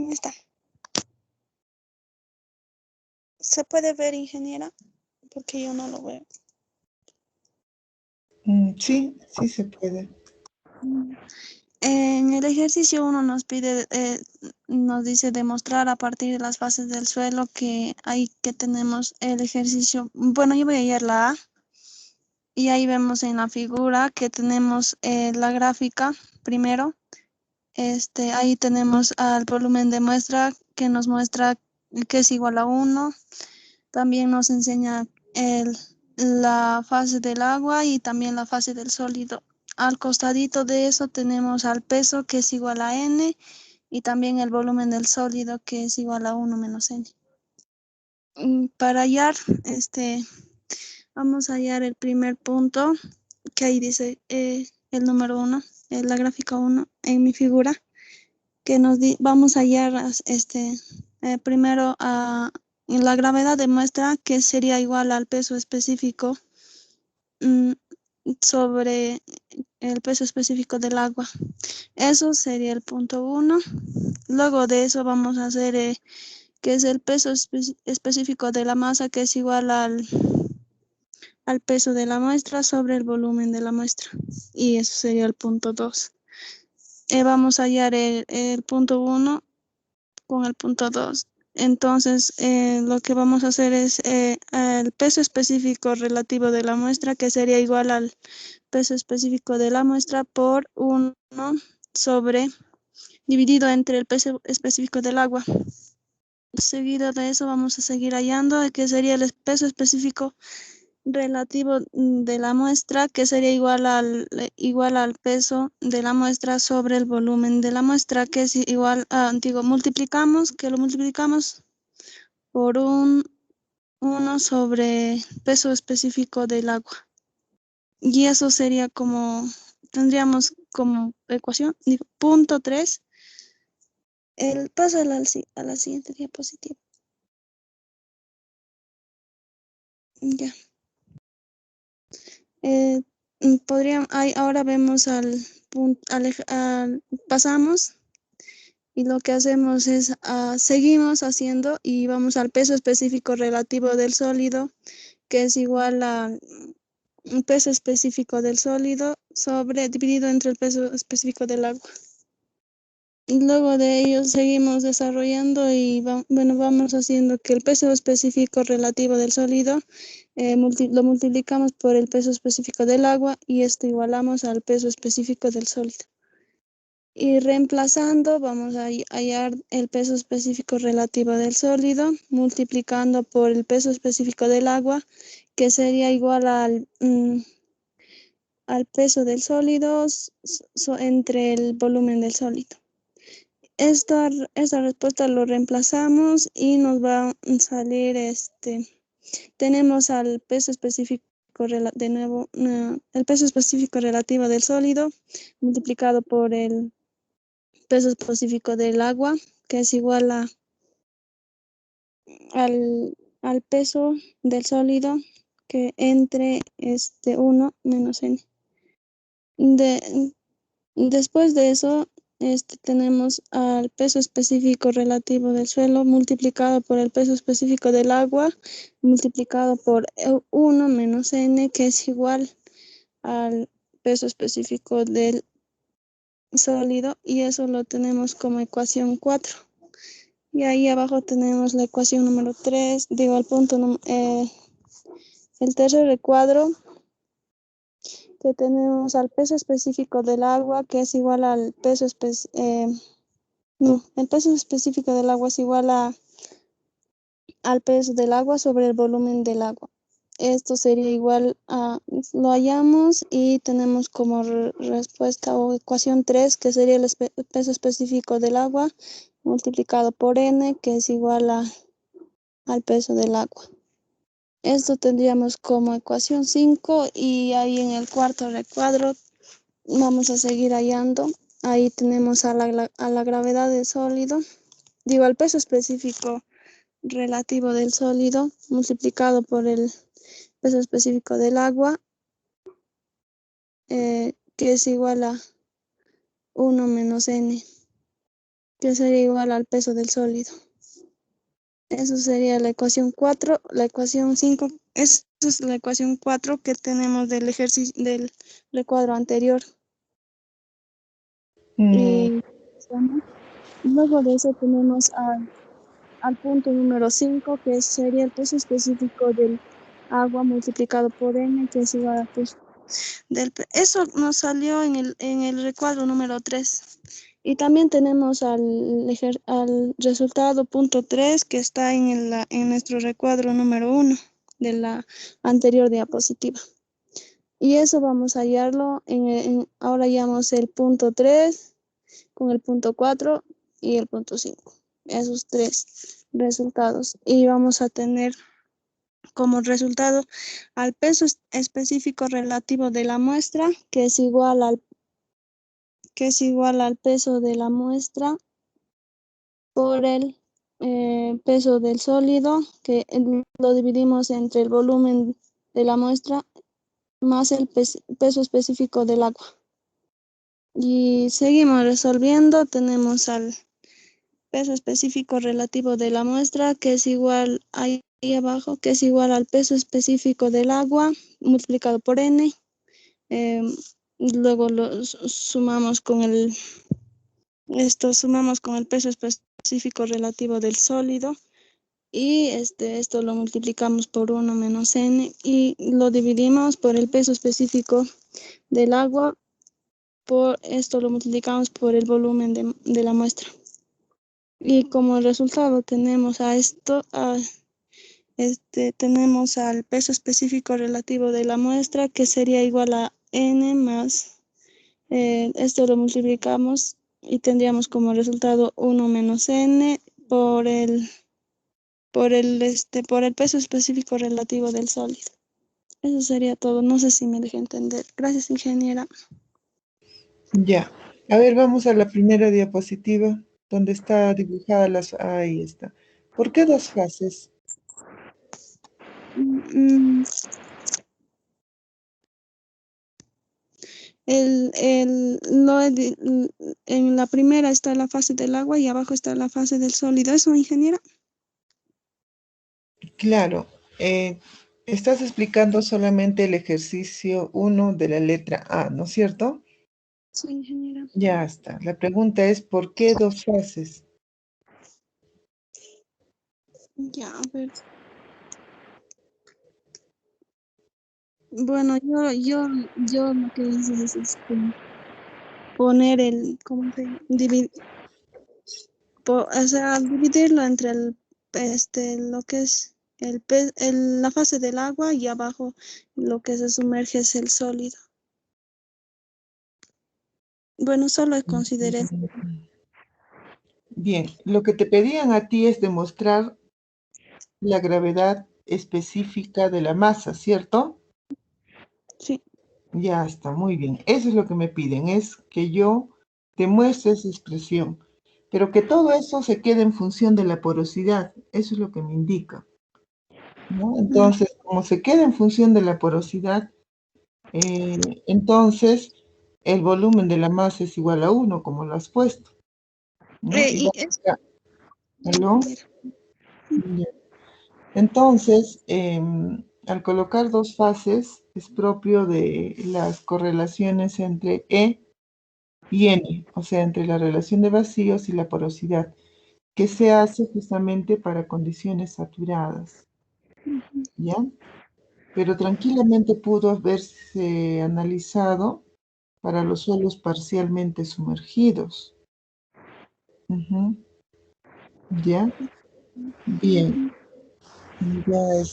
Ya está. ¿Se puede ver, ingeniera? Porque yo no lo veo. Sí, sí se puede. En el ejercicio 1 nos pide, nos dice demostrar a partir de las fases del suelo que tenemos el ejercicio. Bueno, yo voy a ir a la A. Y ahí vemos en la figura que tenemos la gráfica primero. Ahí tenemos al volumen de muestra que nos muestra que es igual a 1. También nos enseña la fase del agua y también la fase del sólido. Al costadito de eso tenemos al peso que es igual a N y también el volumen del sólido que es igual a 1 menos N. Para hallar, vamos a hallar el primer punto que ahí dice el número 1, la gráfica 1 en mi figura, que vamos a hallar primero la gravedad de muestra que sería igual al peso específico sobre el peso específico del agua. Eso sería el punto 1. Luego de eso vamos a hacer que es el peso específico de la masa que es igual al peso de la muestra sobre el volumen de la muestra. Y eso sería el punto 2. Vamos a hallar el punto 1 con el punto 2. Entonces, lo que vamos a hacer es el peso específico relativo de la muestra, que sería igual al peso específico de la muestra por 1 sobre, dividido entre el peso específico del agua. Seguido de eso vamos a seguir hallando que sería el peso específico relativo de la muestra, que sería igual al peso de la muestra sobre el volumen de la muestra, que es igual a, lo multiplicamos por 1 sobre peso específico del agua. Y eso sería tendríamos como ecuación, punto 3. Paso a la siguiente diapositiva. Ya. Ahora vemos pasamos y lo que hacemos es seguimos haciendo y vamos al peso específico relativo del sólido, que es igual a un peso específico del sólido dividido entre el peso específico del agua. Y luego de ello seguimos desarrollando y vamos haciendo que el peso específico relativo del sólido lo multiplicamos por el peso específico del agua y esto igualamos al peso específico del sólido. Y reemplazando vamos a hallar el peso específico relativo del sólido multiplicando por el peso específico del agua, que sería igual al peso del sólido entre el volumen del sólido. Esta respuesta lo reemplazamos y nos va a salir tenemos al peso específico de nuevo el peso específico relativo del sólido multiplicado por el peso específico del agua, que es igual al peso del sólido que entre 1 menos n. Después de eso tenemos al peso específico relativo del suelo multiplicado por el peso específico del agua multiplicado por 1 menos n, que es igual al peso específico del sólido, y eso lo tenemos como ecuación 4. Y ahí abajo tenemos la ecuación número 3, el punto, el tercer recuadro, que tenemos al peso específico del agua, que es igual al peso el peso específico del agua es igual al peso del agua sobre el volumen del agua. Esto sería igual lo hallamos y tenemos como respuesta o ecuación 3, que sería el peso específico del agua multiplicado por n, que es igual al peso del agua. Esto tendríamos como ecuación 5 y ahí en el cuarto recuadro vamos a seguir hallando. Ahí tenemos a la gravedad del sólido, al peso específico relativo del sólido multiplicado por el peso específico del agua, que es igual a 1 menos n. que sería igual al peso del sólido. Eso sería la ecuación 4. La ecuación 5, esa es la ecuación 4 que tenemos del ejercicio del recuadro anterior. Mm, Y luego de eso tenemos al punto número 5, que sería el peso específico del agua multiplicado por n, que es igual al peso eso nos salió en el recuadro número 3. Y también tenemos al resultado punto 3, que está en nuestro recuadro número 1 de la anterior diapositiva. Y eso vamos a hallarlo ahora hallamos el punto 3 con el punto 4 y el punto 5. Esos tres resultados. Y vamos a tener como resultado al peso específico relativo de la muestra, que es igual al peso de la muestra por el peso del sólido, que lo dividimos entre el volumen de la muestra más el peso específico del agua. Y seguimos resolviendo. Tenemos al peso específico relativo de la muestra, que es igual ahí abajo, que es igual al peso específico del agua multiplicado por n. Luego lo sumamos con sumamos con el peso específico relativo del sólido, y esto lo multiplicamos por 1 menos n y lo dividimos por el peso específico del agua. Por esto lo multiplicamos por el volumen de la muestra. Y como resultado tenemos tenemos al peso específico relativo de la muestra, que sería igual a n más, esto lo multiplicamos y tendríamos como resultado 1 menos n por el peso específico relativo del sólido. Eso sería todo. No sé si me dejé entender. Gracias, ingeniera. ya. A ver, vamos a la primera diapositiva, donde está dibujada ahí está. ¿Por qué dos fases? Mm, en la primera está la fase del agua y abajo está la fase del sólido. ¿Eso, ingeniera? Claro, estás explicando solamente el ejercicio 1 de la letra A, ¿no es cierto? Sí, ingeniera. Ya está. La pregunta es, ¿por qué dos fases? Ya, a ver. Bueno, yo lo que hice es poner ¿cómo se llama? O sea, dividirlo entre lo que es la fase del agua, y abajo lo que se sumerge es el sólido. Bueno, solo consideré. Bien, lo que te pedían a ti es demostrar la gravedad específica de la masa, ¿cierto? Sí. Ya está, muy bien. Eso es lo que me piden, es que yo te muestre esa expresión, pero que todo eso se quede en función de la porosidad. Eso es lo que me indica, ¿no? Mm, Entonces, como se queda en función de la porosidad, entonces el volumen de la masa es igual a 1, como lo has puesto, ¿no? Y y es, ya, ¿aló? ingeniera. Ya. Entonces, al colocar dos fases, es propio de las correlaciones entre E y N, o sea, entre la relación de vacíos y la porosidad, que se hace justamente para condiciones saturadas, ¿ya? Pero tranquilamente pudo haberse analizado para los suelos parcialmente sumergidos. Ujú. ¿Ya? Bien. Ya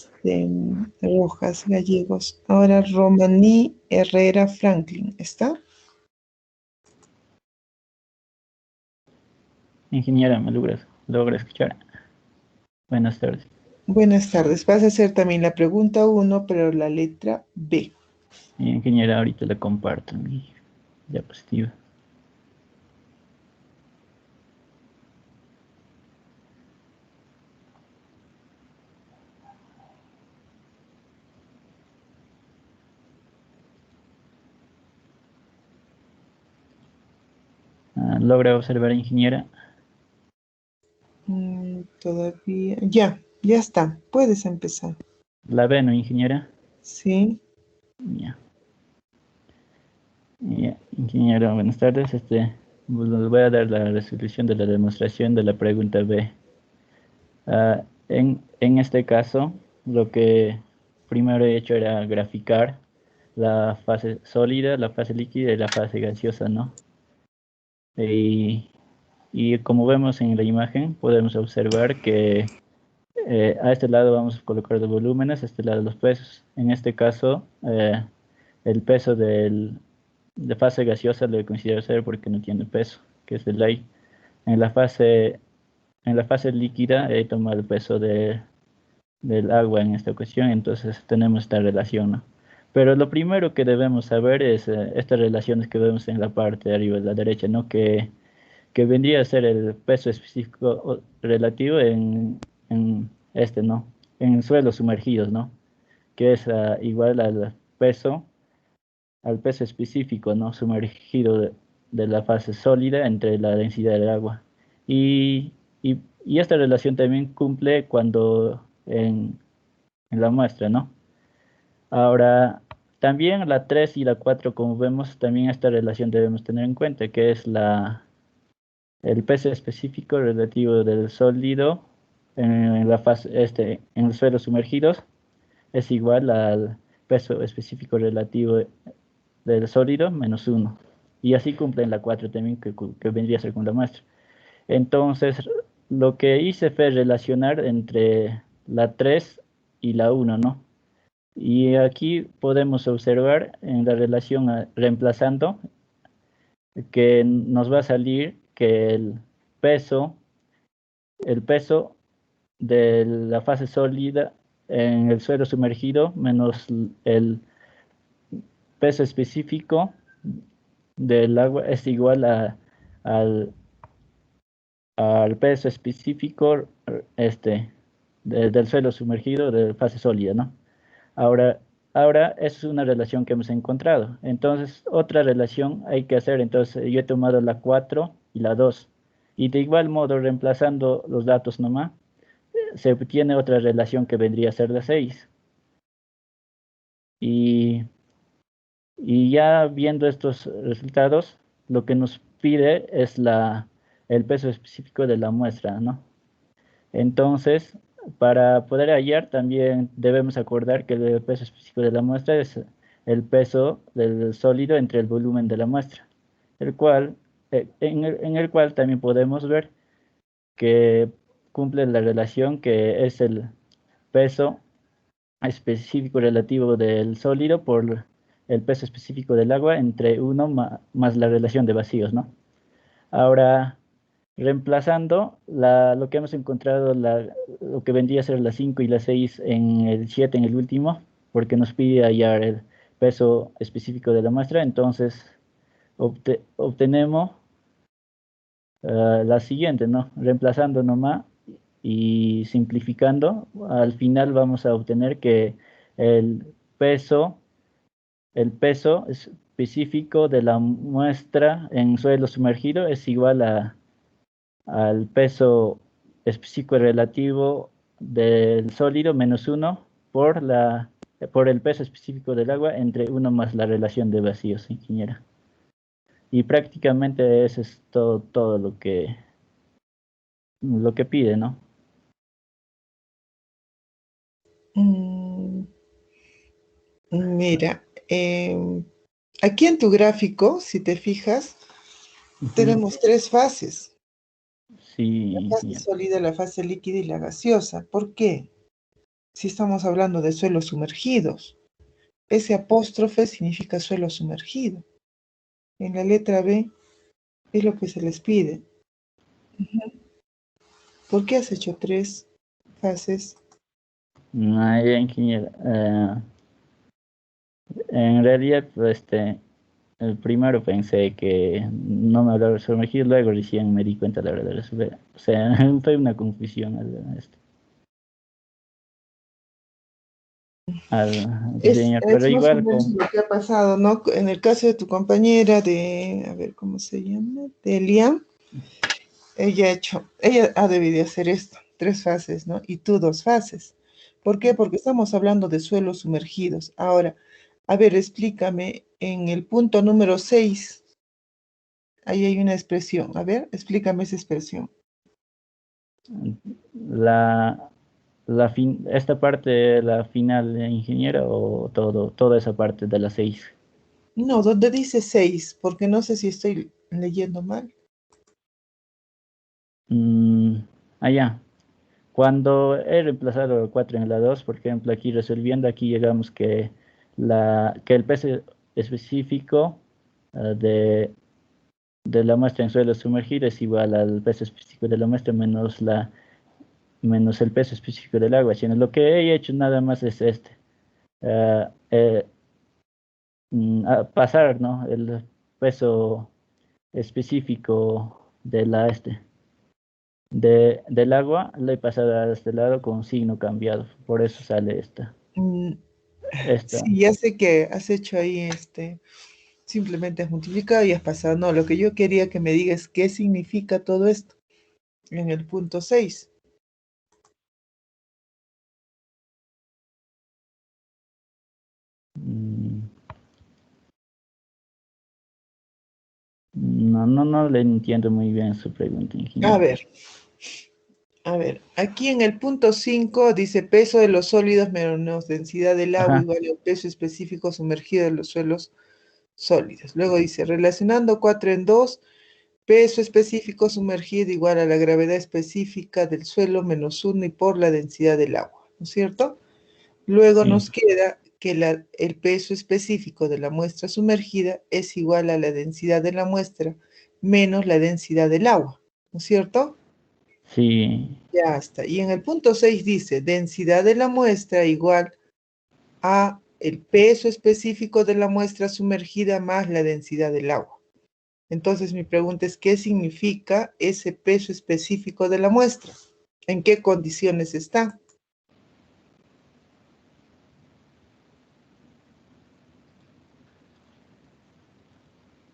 Rojas, Gallegos. Ahora Romaní Herrera Franklin, ¿está? Ingeniera, me logra escuchar. Buenas tardes. Buenas tardes. Vas a hacer también la pregunta 1, pero la letra B. Ingeniera, ahorita le comparto mi diapositiva. ¿Logra observar, ingeniera? Todavía, ya está. Puedes empezar. La B, ¿no, ingeniera? Sí. Ya. Ya, ingeniero, buenas tardes. Pues, les voy a dar la resolución de la demostración de la pregunta B. En este caso, lo que primero he hecho era graficar la fase sólida, la fase líquida y la fase gaseosa, ¿no? Y como vemos en la imagen, podemos observar que a este lado vamos a colocar los volúmenes, a este lado los pesos. En este caso, el peso de fase gaseosa lo considero cero porque no tiene peso, que es de ley. En la fase líquida he tomado el peso del agua en esta ocasión, entonces tenemos esta relación, ¿no? Pero lo primero que debemos saber es estas relaciones que vemos en la parte de arriba de la derecha, ¿no? Que vendría a ser el peso específico relativo ¿no? En suelos sumergidos, ¿no? Que es igual al peso específico, ¿no? Sumergido de la fase sólida entre la densidad del agua. Y esta relación también cumple cuando en la muestra, ¿no? Ahora, también la 3 y la 4, como vemos, también esta relación debemos tener en cuenta, que es el peso específico relativo del sólido en la fase, en los suelos sumergidos es igual al peso específico relativo del sólido menos 1. Y así cumple en la 4 también, que vendría a ser con la muestra. Entonces, lo que hice fue relacionar entre la 3 y la 1, ¿no? Y aquí podemos observar en la relación reemplazando que nos va a salir que peso, el peso de la fase sólida en el suelo sumergido menos el peso específico del agua es igual al, al peso específico del suelo sumergido de fase sólida, ¿no? Ahora, esa es una relación que hemos encontrado. Entonces, otra relación hay que hacer. Entonces, yo he tomado la 4 y la 2. Y de igual modo, reemplazando los datos nomás, se obtiene otra relación que vendría a ser la 6. Y, y ya viendo estos resultados, lo que nos pide es el peso específico de la muestra, ¿no? Entonces, para poder hallar, también debemos acordar que el peso específico de la muestra es el peso del sólido entre el volumen de la muestra, el cual, en el cual también podemos ver que cumple la relación que es el peso específico relativo del sólido por el peso específico del agua entre 1 más la relación de vacíos, ¿no? Ahora, reemplazando lo que hemos encontrado, lo que vendría a ser la 5 y la 6 en el 7, en el último, porque nos pide hallar el peso específico de la muestra, entonces obtenemos la siguiente, ¿no? Reemplazando nomás y simplificando, al final vamos a obtener que el peso, el peso específico de la muestra en suelo sumergido es igual al peso específico relativo del sólido menos 1 por el peso específico del agua entre 1 más la relación de vacíos, ingeniera. Y prácticamente eso es todo lo que pide, ¿no? Mira, aquí en tu gráfico, si te fijas, tenemos 3 fases. Sí, La fase sólida, la fase líquida y la gaseosa. ¿Por qué? Si estamos hablando de suelos sumergidos. Ese apóstrofe significa suelo sumergido. En la letra B es lo que se les pide. ¿Por qué has hecho 3 fases? No, ingeniera. En realidad, el primero pensé que no me hablaba de sumergir, luego recién me di cuenta de la verdad. O sea, fue una confusión al diseñar, pero Es más o igual menos lo que ha pasado, ¿no? En el caso de tu compañera a ver, ¿cómo se llama? De Elian, ella ha debido hacer esto. 3 fases, ¿no? Y tú 2 fases. ¿Por qué? Porque estamos hablando de suelos sumergidos. Ahora, a ver, explícame en el punto número 6. Ahí hay una expresión. A ver, explícame esa expresión. La, esta parte, la final de ingeniero, o toda esa parte de las 6. No, donde dice 6, porque no sé si estoy leyendo mal. Allá. Cuando he reemplazado el 4 en la 2, por ejemplo, aquí resolviendo, aquí llegamos que el peso específico de la muestra en suelo sumergido es igual al peso específico de la muestra menos el peso específico del agua. Sino lo que he hecho nada más es ah, eh, pasar, ¿no? El peso específico de del agua, lo he pasado a este lado con signo cambiado. Por eso sale Mm, esta. sí, ya sé que has hecho ahí simplemente has multiplicado y has pasado. No, lo que yo quería que me digas qué significa todo esto en el punto 6. mm, no le entiendo muy bien su pregunta, ingeniero. A ver, aquí en el punto 5 dice peso de los sólidos menos densidad del agua Ajá, igual al peso específico sumergido en los suelos sólidos. Luego dice, relacionando 4 en 2, peso específico sumergido igual a la gravedad específica del suelo menos 1 y por la densidad del agua, ¿no es cierto? Luego sí, nos queda que el peso específico de la muestra sumergida es igual a la densidad de la muestra menos la densidad del agua, ¿no es cierto? sí, Ya está. Y en el punto 6 dice, densidad de la muestra igual a el peso específico de la muestra sumergida más la densidad del agua. Entonces mi pregunta es, ¿qué significa ese peso específico de la muestra? ¿En qué condiciones está?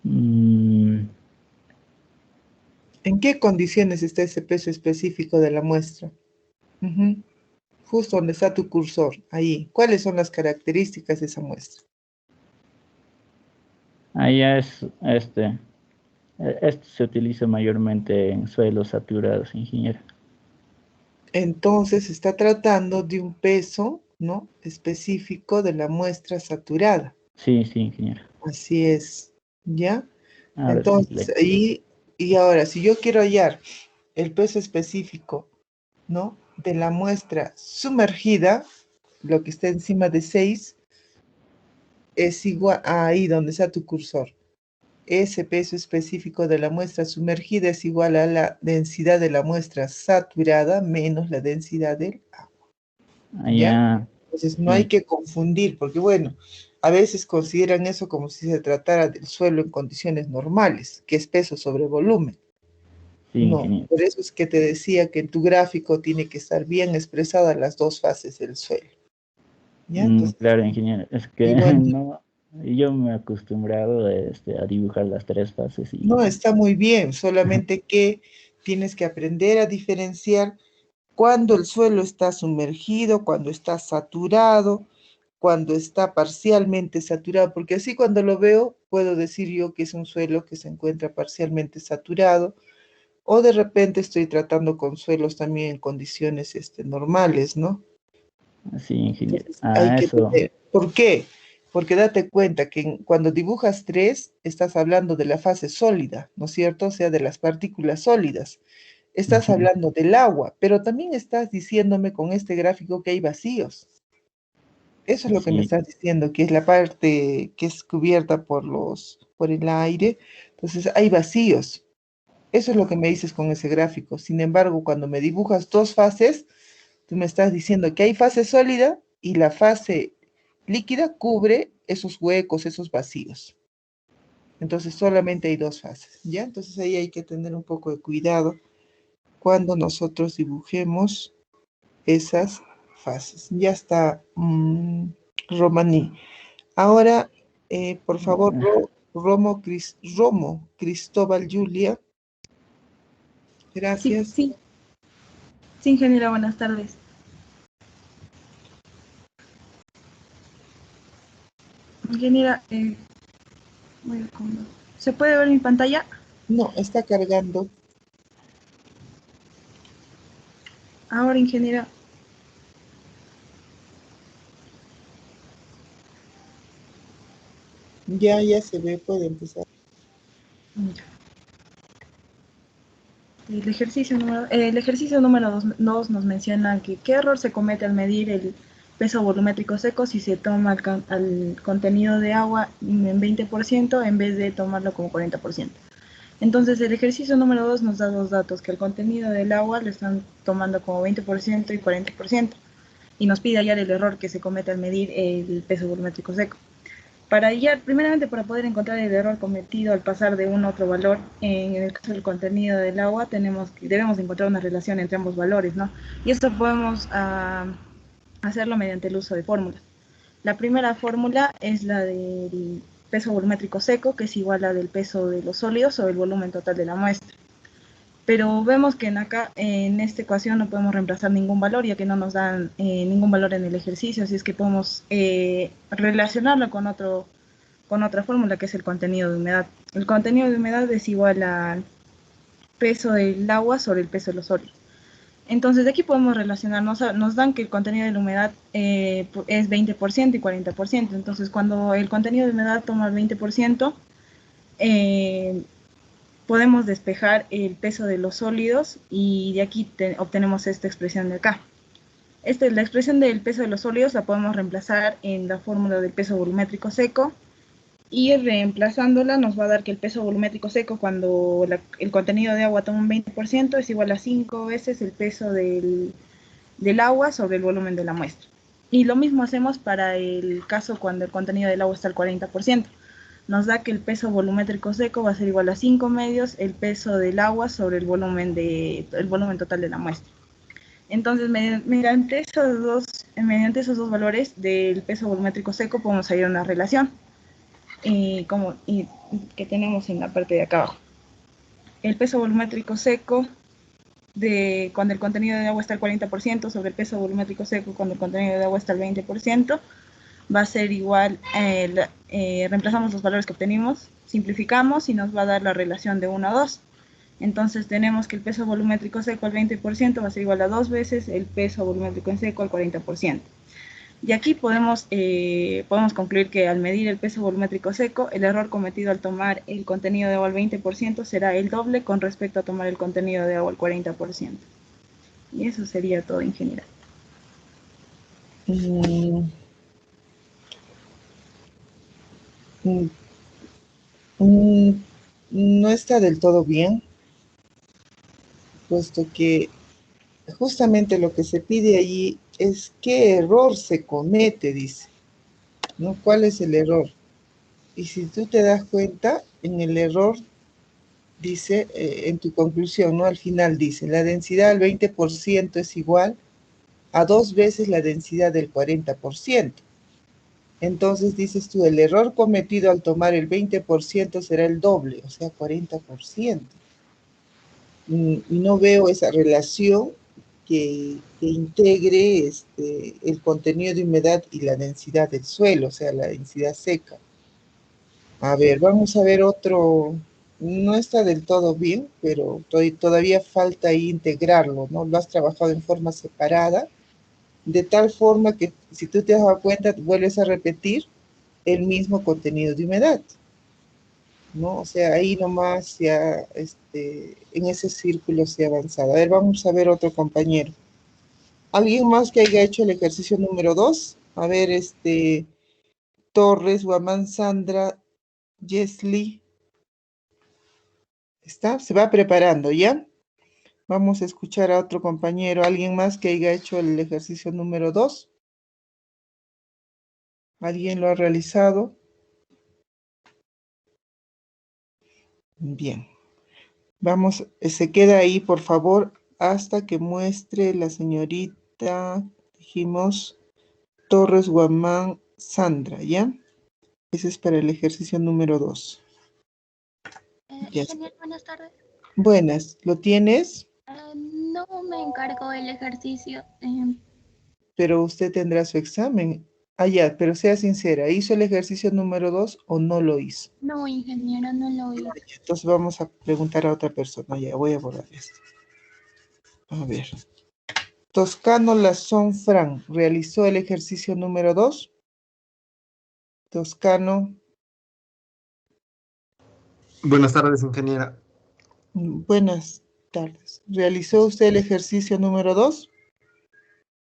mm, ¿En qué condiciones está ese peso específico de la muestra? Ujú. Justo donde está tu cursor, ahí. ¿Cuáles son las características de esa muestra? allá es este se utiliza mayormente en suelos saturados, ingeniero. Entonces está tratando de un peso, ¿no? Específico de la muestra saturada. Sí, sí, ingeniero. Así es, ¿ya? Ahora sí, Entonces, ahí, y ahora, si yo quiero hallar el peso específico, ¿no? De la muestra sumergida, lo que está encima de 6, es igual a ahí donde está tu cursor. Ese peso específico de la muestra sumergida es igual a la densidad de la muestra saturada menos la densidad del agua, ¿ya? allá, Entonces no hay sí, que confundir, porque bueno, a veces consideran eso como si se tratara del suelo en condiciones normales, que es peso sobre volumen. sí, No, ingeniero. por eso es que te decía que en tu gráfico tiene que estar bien expresadas las 2 fases del suelo, ¿ya? Entonces, Claro, ingeniero. Es que y bueno, no, yo me he acostumbrado a dibujar las 3 fases no y está muy bien, solamente que tienes que aprender a diferenciar cuando el suelo está sumergido, cuando está saturado, cuando está parcialmente saturado, porque así cuando lo veo puedo decir yo que es un suelo que se encuentra parcialmente saturado, o de repente estoy tratando con suelos también en condiciones normales, ¿no? sí, ingeniero. Entonces hay Ah, que eso, tener, ¿por qué? Porque date cuenta que cuando dibujas 3, estás hablando de la fase sólida, ¿no es cierto? O sea, de las partículas sólidas. Estás ujú, hablando del agua, pero también estás diciéndome con este gráfico que hay vacíos. Eso es lo que me sí, estás diciendo, que es la parte que es cubierta por el aire. Entonces hay vacíos. Eso es lo que me dices con ese gráfico. Sin embargo, cuando me dibujas 2 fases, tú me estás diciendo que hay fase sólida y la fase líquida cubre esos huecos, esos vacíos. Entonces solamente hay 2 fases, ¿ya? Entonces ahí hay que tener un poco de cuidado cuando nosotros dibujemos esas fases. Ya está, Romaní. Ahora, por favor, Romo, Cristóbal, Julia, Sí, gracias. sí, Sí, ingeniera, buenas tardes. Ingeniera, ¿se puede ver mi pantalla? No, está cargando. Ahora, ingeniera. Ya se ve, puede empezar. El ejercicio número 2 nos menciona que qué error se comete al medir el peso volumétrico seco si se toma al contenido de agua en 20% en vez de tomarlo como 40%. Entonces el ejercicio número 2 nos da dos datos, que el contenido del agua lo están tomando como 20% y 40%, y nos pide hallar el error que se comete al medir el peso volumétrico seco. Primeramente para poder encontrar el error cometido al pasar de un a otro valor, en el caso del contenido del agua, debemos encontrar una relación entre ambos valores, ¿no? Y esto podemos hacerlo mediante el uso de fórmulas. La primera fórmula es la del peso volumétrico seco, que es igual a la del peso de los sólidos sobre el volumen total de la muestra. Pero vemos que en esta ecuación no podemos reemplazar ningún valor, ya que no nos dan ningún valor en el ejercicio, así es que podemos relacionarlo con otra fórmula, que es el contenido de humedad. El contenido de humedad es igual al peso del agua sobre el peso de los sólidos. Entonces de aquí podemos relacionarnos, nos dan que el contenido de la humedad es 20% y 40%. Entonces cuando el contenido de humedad toma el 20%, podemos despejar el peso de los sólidos, y de aquí obtenemos esta expresión de acá. La expresión del peso de los sólidos la podemos reemplazar en la fórmula del peso volumétrico seco, y reemplazándola nos va a dar que el peso volumétrico seco cuando el contenido de agua toma un 20% es igual a 5 veces el peso del agua sobre el volumen de la muestra. Y lo mismo hacemos para el caso cuando el contenido del agua está al 40%. Nos da que el peso volumétrico seco va a ser igual a 5 medios el peso del agua sobre el volumen total de la muestra. Entonces, mediante esos dos valores del peso volumétrico seco podemos hallar una relación que tenemos en la parte de acá abajo. El peso volumétrico seco cuando el contenido de agua está al 40% sobre el peso volumétrico seco cuando el contenido de agua está al 20%, va a ser igual, reemplazamos los valores que obtenimos, simplificamos y nos va a dar la relación de 1 a 2. Entonces tenemos que el peso volumétrico seco al 20% va a ser igual a 2 veces el peso volumétrico en seco al 40%. Y aquí podemos concluir que al medir el peso volumétrico seco, el error cometido al tomar el contenido de agua al 20% será el doble con respecto a tomar el contenido de agua al 40%. Y eso sería todo, ingeniera. No está del todo bien, puesto que justamente lo que se pide allí es qué error se comete, dice, ¿no? ¿Cuál es el error? Y si tú te das cuenta, en el error dice, en tu conclusión, ¿no? Al final dice, la densidad del 20% es igual a 2 veces la densidad del 40%. Entonces dices tú, el error cometido al tomar el 20% será el doble, o sea, 40%. Y no veo esa relación que integre el contenido de humedad y la densidad del suelo, o sea, la densidad seca. A ver, vamos a ver otro. No está del todo bien, pero todavía falta ahí integrarlo, ¿no? Lo has trabajado en forma separada, de tal forma que si tú te das cuenta, vuelves a repetir el mismo contenido de humedad, ¿no? O sea, ahí nomás ya, en ese círculo se ha avanzado. A ver, vamos a ver otro compañero. ¿Alguien más que haya hecho el ejercicio número 2? A ver, Torres, Guamán, Sandra, Jesly. ¿Está? Se va preparando, ¿ya? Vamos a escuchar a otro compañero. ¿Alguien más que haya hecho el ejercicio número 2? ¿Alguien lo ha realizado? Bien. Vamos, se queda ahí, por favor, hasta que muestre la señorita, dijimos, Torres Guamán Sandra, ¿ya? Ese es para el ejercicio número 2. Ingeniero, buenas tardes. Buenas, ¿lo tienes? No me encargó el ejercicio. Pero usted tendrá su examen. Ah, ya, pero sea sincera, ¿hizo el ejercicio número 2 o no lo hizo? No, ingeniera, no lo hizo. Entonces vamos a preguntar a otra persona. Ya, voy a borrar esto. A ver. Toscano Lazón Fran, ¿realizó el ejercicio número 2? Toscano. Buenas tardes, ingeniera. Buenas tardes. ¿Realizó usted el ejercicio número 2?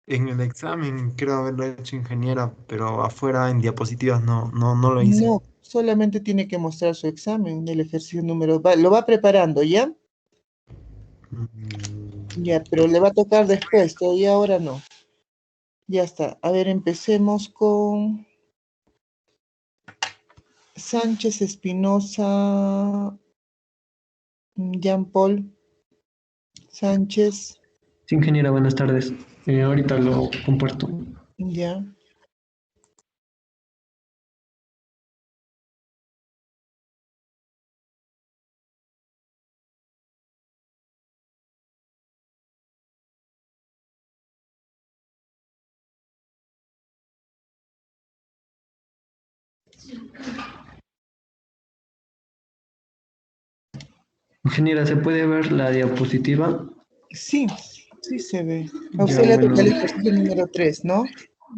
En el examen creo haberlo hecho, ingeniera, pero afuera en diapositivas no lo hice. No, solamente tiene que mostrar su examen del ejercicio número 2. Lo va preparando, ¿ya? Mm, Ya, pero le va a tocar después, todavía ahora no. Ya está. A ver, empecemos con Sánchez Espinosa, Jean Paul Sánchez, Sí, ingeniera, buenas tardes. Ahorita lo comparto. ya. Ingeniera, ¿se puede ver la diapositiva? Sí, sí se ve. A Ya, usted le toca bueno, el ejercicio número 3, ¿no?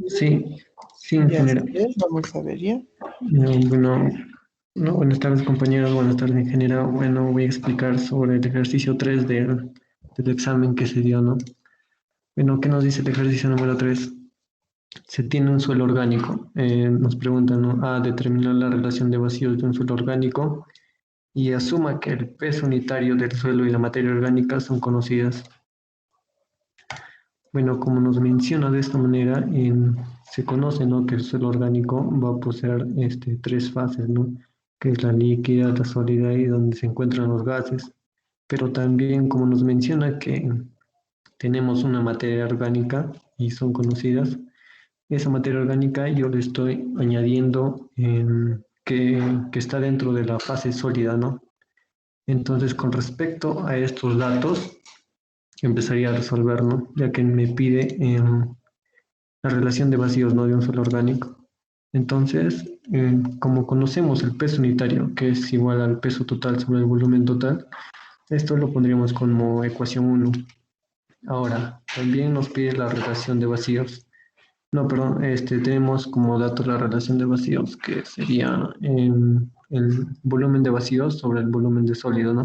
sí, sí, Ya, ingeniera. a ver, vamos a ver, ¿ya? Bueno, no, buenas tardes, compañeros, buenas tardes, ingeniera. Bueno, voy a explicar sobre el ejercicio 3 del examen que se dio, ¿no? Bueno, ¿qué nos dice el ejercicio número 3? Se tiene un suelo orgánico. Nos preguntan, ¿no? A, determinar la relación de vacíos de un suelo orgánico y asuma que el peso unitario del suelo y la materia orgánica son conocidas. Bueno, como nos menciona de esta manera, se conoce, ¿no?, que el suelo orgánico va a poseer tres fases, ¿no?, que es la líquida, la sólida y donde se encuentran los gases. Pero también, como nos menciona que tenemos una materia orgánica y son conocidas, esa materia orgánica yo le estoy añadiendo que está dentro de la fase sólida, ¿no? Entonces, con respecto a estos datos, empezaría a resolver, ¿no? Ya que me pide la relación de vacíos, ¿no?, de un suelo orgánico. Entonces, como conocemos el peso unitario, que es igual al peso total sobre el volumen total, esto lo pondríamos como ecuación 1. Ahora, también nos pide la relación de vacíos. No, perdón, tenemos como dato la relación de vacíos, que sería el volumen de vacíos sobre el volumen de sólido, ¿no?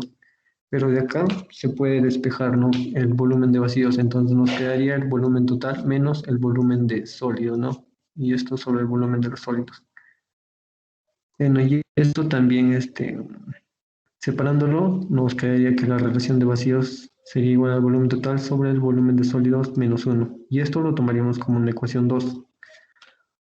Pero de acá se puede despejar, ¿no?, el volumen de vacíos, entonces nos quedaría el volumen total menos el volumen de sólido, ¿no? Y esto sobre el volumen de los sólidos. Bueno, y esto también, separándolo, nos quedaría que la relación de vacíos sería igual al volumen total sobre el volumen de sólidos menos 1. Y esto lo tomaríamos como una ecuación 2.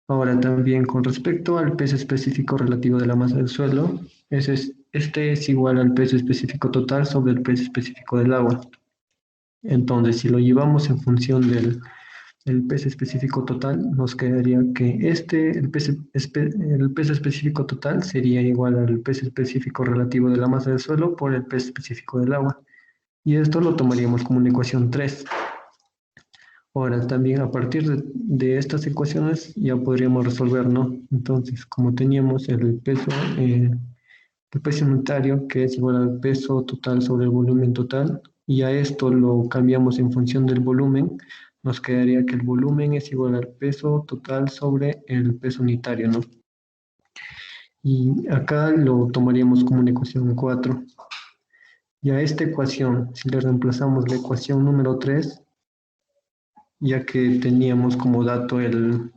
Ahora también con respecto al peso específico relativo de la masa del suelo, este es igual al peso específico total sobre el peso específico del agua. Entonces, si lo llevamos en función del peso específico total, nos quedaría que el peso específico total sería igual al peso específico relativo de la masa del suelo por el peso específico del agua. Y esto lo tomaríamos como una ecuación 3. Ahora, también a partir de estas ecuaciones ya podríamos resolver, ¿no? Entonces, como teníamos el peso unitario, que es igual al peso total sobre el volumen total, y a esto lo cambiamos en función del volumen, nos quedaría que el volumen es igual al peso total sobre el peso unitario, ¿no? Y acá lo tomaríamos como una ecuación 4. Y a esta ecuación, si le reemplazamos la ecuación número 3, ya que teníamos como dato el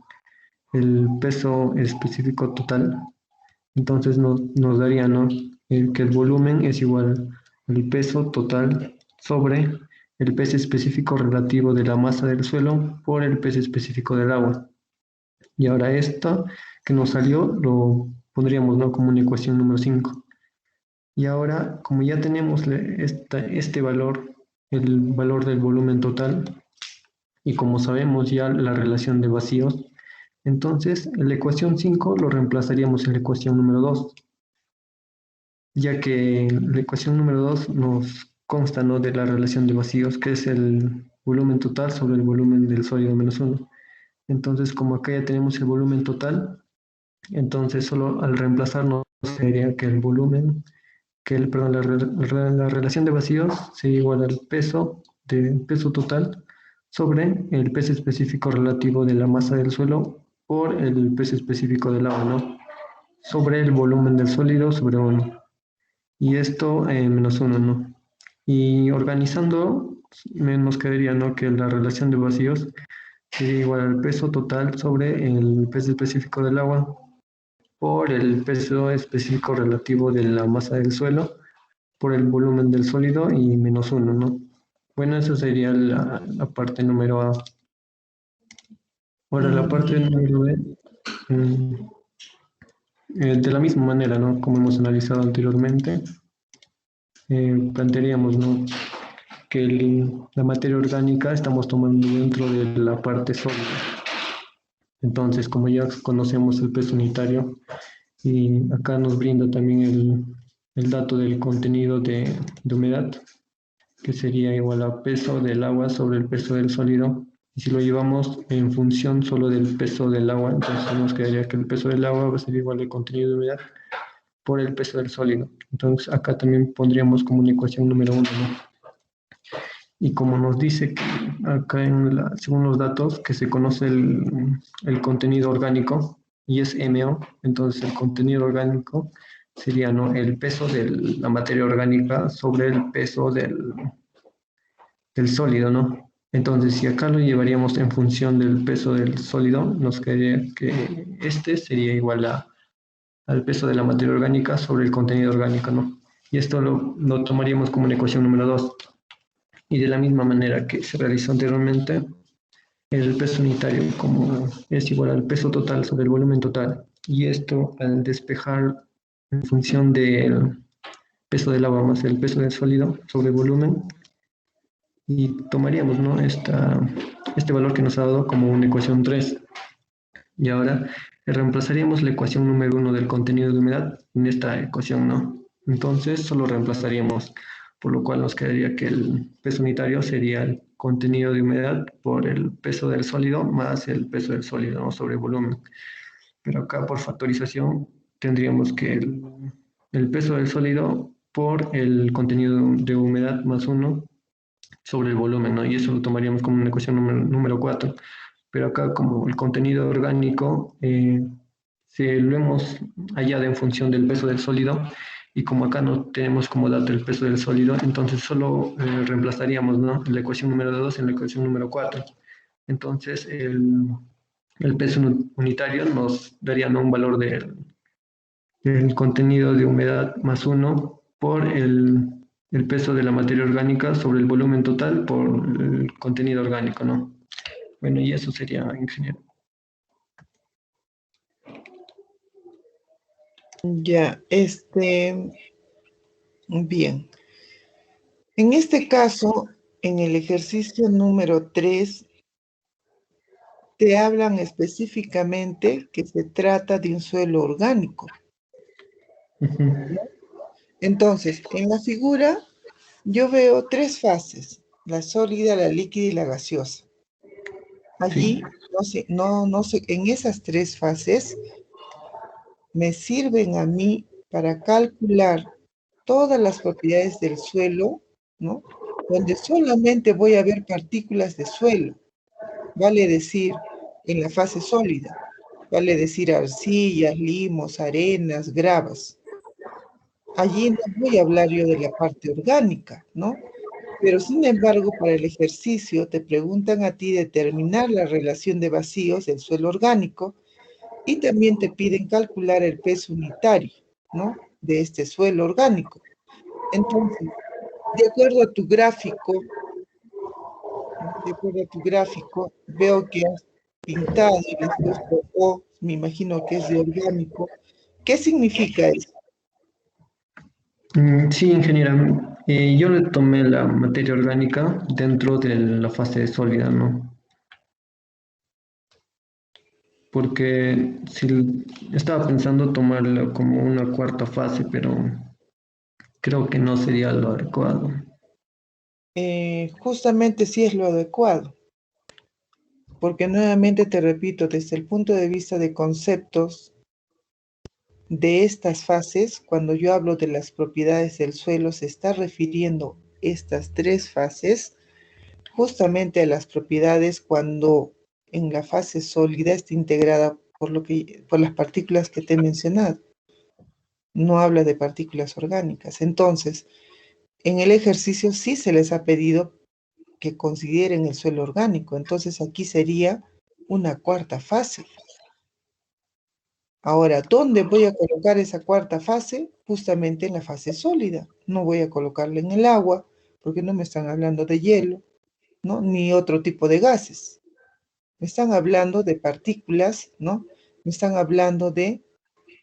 peso específico total, entonces nos daría, ¿no?, que el volumen es igual al peso total sobre el peso específico relativo de la masa del suelo por el peso específico del agua. Y ahora esto que nos salió lo pondríamos, ¿no?, como una ecuación número 5. Y ahora, como ya tenemos este valor, el valor del volumen total, y como sabemos ya la relación de vacíos, entonces en la ecuación 5 lo reemplazaríamos en la ecuación número 2, ya que la ecuación número 2 nos consta, ¿no?, de la relación de vacíos, que es el volumen total sobre el volumen del sólido menos 1. Entonces, como acá ya tenemos el volumen total, entonces solo al reemplazarnos sería que el volumen, perdón, la relación de vacíos sería igual al peso total sobre el peso específico relativo de la masa del suelo por el peso específico del agua, ¿no? Sobre el volumen del sólido sobre 1. Y esto menos 1, ¿no? Y organizando, nos quedaría, ¿no?, que la relación de vacíos sería igual al peso total sobre el peso específico del agua por el peso específico relativo de la masa del suelo por el volumen del sólido y menos 1, ¿no? Bueno, eso sería la parte número A. Ahora, la parte número B, de la misma manera, ¿no?, como hemos analizado anteriormente, plantearíamos, ¿no?, que la materia orgánica estamos tomando dentro de la parte sólida. Entonces, como ya conocemos el peso unitario, y acá nos brinda también el dato del contenido de humedad, que sería igual a peso del agua sobre el peso del sólido. Y si lo llevamos en función solo del peso del agua, entonces nos quedaría que el peso del agua va a ser igual al contenido de humedad por el peso del sólido. Entonces acá también pondríamos como una ecuación número 1, ¿no? Y como nos dice que acá según los datos que se conoce el contenido orgánico y es MO, entonces el contenido orgánico sería, ¿no?, el peso de la materia orgánica sobre el peso del sólido, ¿no? Entonces, si acá lo llevaríamos en función del peso del sólido, nos quedaría que este sería igual al peso de la materia orgánica sobre el contenido orgánico, ¿no? Y esto lo tomaríamos como una ecuación número 2. Y de la misma manera que se realizó anteriormente, el peso unitario como es igual al peso total sobre el volumen total. Y esto al despejar en función del peso del agua más el peso del sólido sobre el volumen, y tomaríamos, ¿no?, este valor que nos ha dado como una ecuación 3. Y ahora reemplazaríamos la ecuación número 1 del contenido de humedad en esta ecuación, ¿no? Entonces solo reemplazaríamos, por lo cual nos quedaría que el peso unitario sería el contenido de humedad por el peso del sólido más el peso del sólido, ¿no?, sobre el volumen. Pero acá por factorización tendríamos que el peso del sólido por el contenido de humedad más 1 sobre el volumen, ¿no? Y eso lo tomaríamos como una ecuación número 4. Pero acá como el contenido orgánico si lo hemos hallado en función del peso del sólido, y como acá no tenemos como dato el peso del sólido, entonces solo reemplazaríamos, ¿no?, la ecuación número 2 en la ecuación número 4. Entonces el peso unitario nos daría, ¿no?, un valor del contenido de humedad más 1 por el peso de la materia orgánica sobre el volumen total por el contenido orgánico, ¿no? Bueno, y eso sería, ingeniero. Ya, bien. En este caso, en el ejercicio número 3, te hablan específicamente que se trata de un suelo orgánico. Entonces, en la figura yo veo 3 fases, la sólida, la líquida y la gaseosa. Allí, no sé, en esas 3 fases me sirven a mí para calcular todas las propiedades del suelo, ¿no?, donde solamente voy a ver partículas de suelo, vale decir, en la fase sólida, vale decir arcillas, limos, arenas, gravas. Allí no voy a hablar yo de la parte orgánica, ¿no? Pero sin embargo, para el ejercicio te preguntan a ti determinar la relación de vacíos del suelo orgánico y también te piden calcular el peso unitario, ¿no?, de este suelo orgánico. Entonces, de acuerdo a tu gráfico, veo que has pintado y le has puesto O, me imagino que es de orgánico. ¿Qué significa eso? Sí, ingeniera. Yo le tomé la materia orgánica dentro de la fase sólida, ¿no? Porque si estaba pensando tomarla como una cuarta fase, pero creo que no sería lo adecuado. Justamente sí es lo adecuado, porque nuevamente te repito, desde el punto de vista de conceptos de estas fases, cuando yo hablo de las propiedades del suelo, se está refiriendo estas tres fases justamente a las propiedades cuando en la fase sólida está integrada por las partículas que te he mencionado. No habla de partículas orgánicas. Entonces, en el ejercicio sí se les ha pedido que consideren el suelo orgánico. Entonces aquí sería una cuarta fase. Ahora, ¿dónde voy a colocar esa cuarta fase? Justamente en la fase sólida. No voy a colocarla en el agua, porque no me están hablando de hielo, ¿no? Ni otro tipo de gases. Me están hablando de partículas, ¿no? Me están hablando de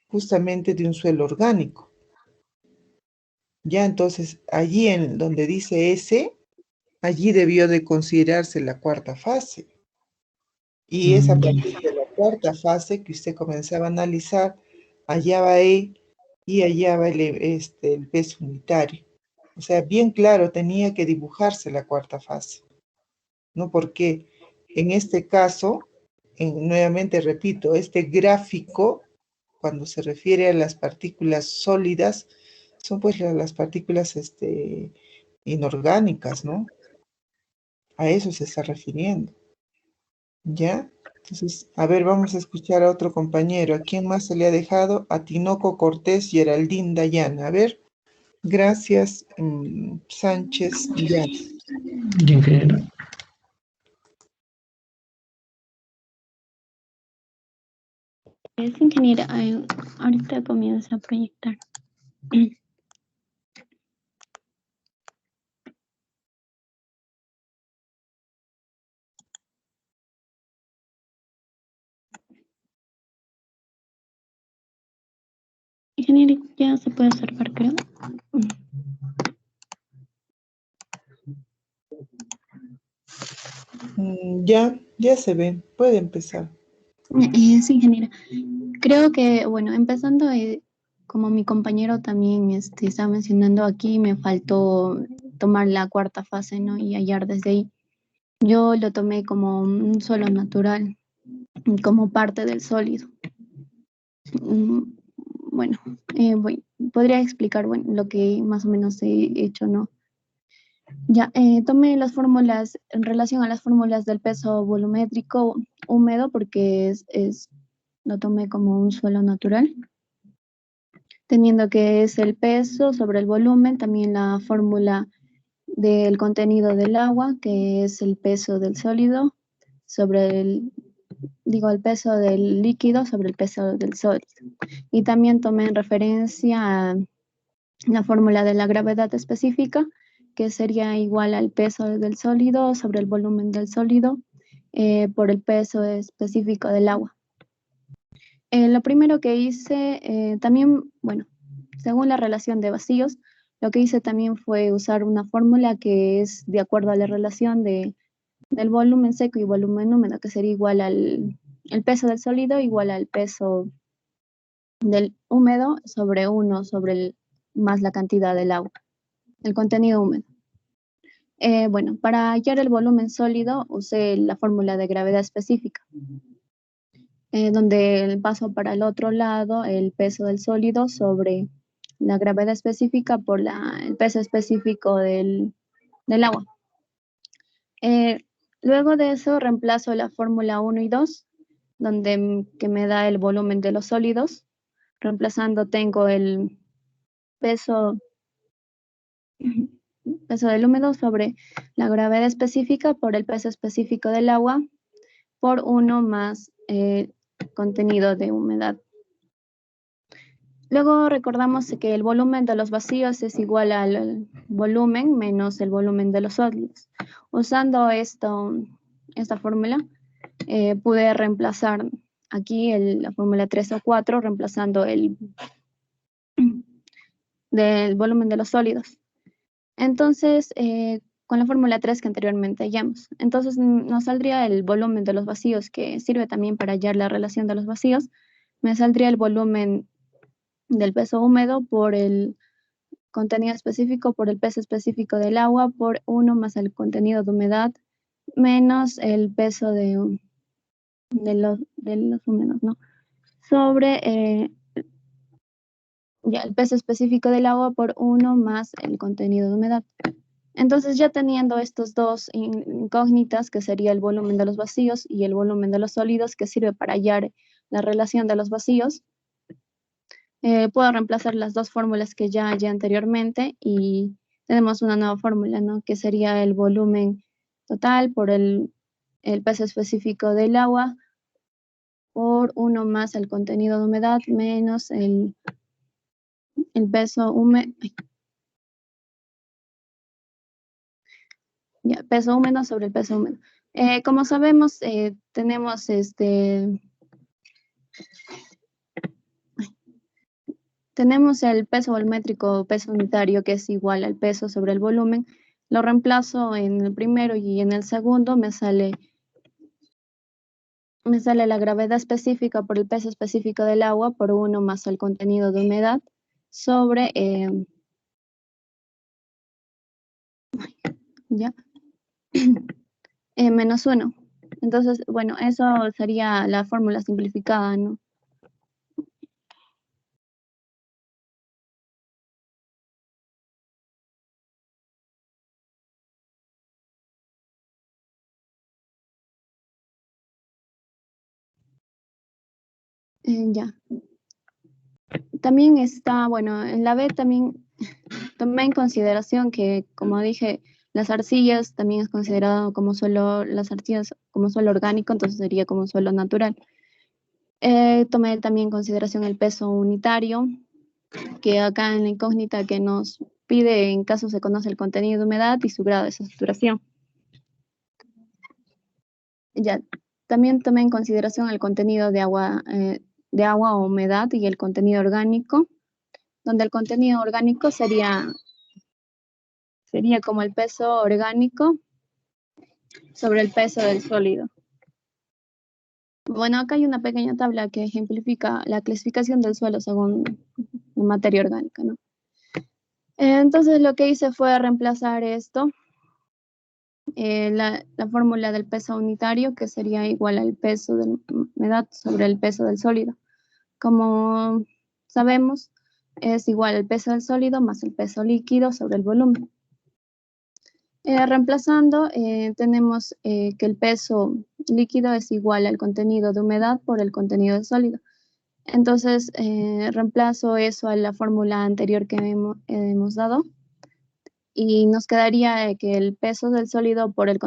justamente de un suelo orgánico. Ya entonces, allí en donde dice S, allí debió de considerarse la cuarta fase. Y es a partir de la cuarta fase que usted comenzaba a analizar, allá va E y allá va el peso unitario. O sea, bien claro, tenía que dibujarse la cuarta fase, ¿no? Porque en este caso, nuevamente repito, este gráfico, cuando se refiere a las partículas sólidas, son pues las partículas inorgánicas, ¿no? A eso se está refiriendo. ¿Ya? Entonces, a ver, vamos a escuchar a otro compañero. ¿A quién más se le ha dejado? A Tinoco Cortés, Geraldine Dayana. A ver, gracias, Sánchez Llana. Y en general, Es ingeniera, ahorita comienza a proyectar. Ingeniera, ya se puede observar, creo. Ya se ve. Puede empezar. Sí, ingeniera. Creo que, bueno, empezando, como mi compañero también estaba mencionando aquí, me faltó tomar la cuarta fase, ¿no? Y hallar desde ahí. Yo lo tomé como un suelo natural, como parte del sólido. Mm, Bueno, podría explicar, bueno, lo que más o menos he hecho, ¿no? Ya, tomé las fórmulas en relación a las fórmulas del peso volumétrico húmedo porque lo tomé como un suelo natural, teniendo que es el peso sobre el volumen, también la fórmula del contenido del agua, que es el peso del sólido sobre el peso del líquido sobre el peso del sólido. Y también tomé en referencia a la fórmula de la gravedad específica, que sería igual al peso del sólido sobre el volumen del sólido por el peso específico del agua. Lo primero que hice también, bueno, según la relación de vacíos, lo que hice también fue usar una fórmula que es de acuerdo a la relación del volumen seco y volumen húmedo, que sería igual el peso del sólido igual al peso del húmedo sobre 1 sobre más la cantidad del agua, el contenido húmedo. Bueno, para hallar el volumen sólido usé la fórmula de gravedad específica, donde paso para el otro lado el peso del sólido sobre la gravedad específica por el peso específico del agua. Luego de eso reemplazo la fórmula 1 y 2, que me da el volumen de los sólidos. Reemplazando tengo el peso del húmedo sobre la gravedad específica por el peso específico del agua por 1 más contenido de humedad. Luego recordamos que el volumen de los vacíos es igual al volumen menos el volumen de los sólidos. Usando esta fórmula, pude reemplazar aquí la fórmula 3 o 4, reemplazando del volumen de los sólidos. Entonces, con la fórmula 3 que anteriormente hallamos. Entonces nos saldría el volumen de los vacíos, que sirve también para hallar la relación de los vacíos. Me saldría el volumen del peso húmedo por el contenido específico por el peso específico del agua por 1 más el contenido de humedad menos el peso de los húmedos, ¿no? Sobre ya el peso específico del agua por 1 más el contenido de humedad. Entonces, ya teniendo estos dos incógnitas, que sería el volumen de los vacíos y el volumen de los sólidos, que sirve para hallar la relación de los vacíos, puedo reemplazar las dos fórmulas que ya hallé anteriormente y tenemos una nueva fórmula, ¿no? Que sería el volumen total por el peso específico del agua por 1 más el contenido de humedad menos el peso húmedo. Ya, peso húmedo sobre el peso húmedo. Como sabemos, tenemos el peso volumétrico o peso unitario, que es igual al peso sobre el volumen. Lo reemplazo en el primero y en el segundo me sale la gravedad específica por el peso específico del agua por 1 más el contenido de humedad sobre ya menos 1. Entonces, bueno, eso sería la fórmula simplificada, ¿no? Ya. También está, bueno, en la B también tomé en consideración que, como dije, las arcillas también es considerado como suelo, las arcillas como suelo orgánico, entonces sería como suelo natural. Tomé también en consideración el peso unitario, que acá en la incógnita que nos pide en caso se conoce el contenido de humedad y su grado de saturación. Ya, también tomé en consideración el contenido de agua o humedad y el contenido orgánico, donde el contenido orgánico sería como el peso orgánico sobre el peso del sólido. Bueno, acá hay una pequeña tabla que ejemplifica la clasificación del suelo según materia orgánica, ¿no? Entonces lo que hice fue reemplazar esto, la fórmula del peso unitario, que sería igual al peso de humedad sobre el peso del sólido. Como sabemos, es igual al peso del sólido más el peso líquido sobre el volumen. Reemplazando, tenemos que el peso líquido es igual al contenido de humedad por el contenido de sólido. Entonces, reemplazo eso a la fórmula anterior que hemos dado y nos quedaría que el peso del sólido por el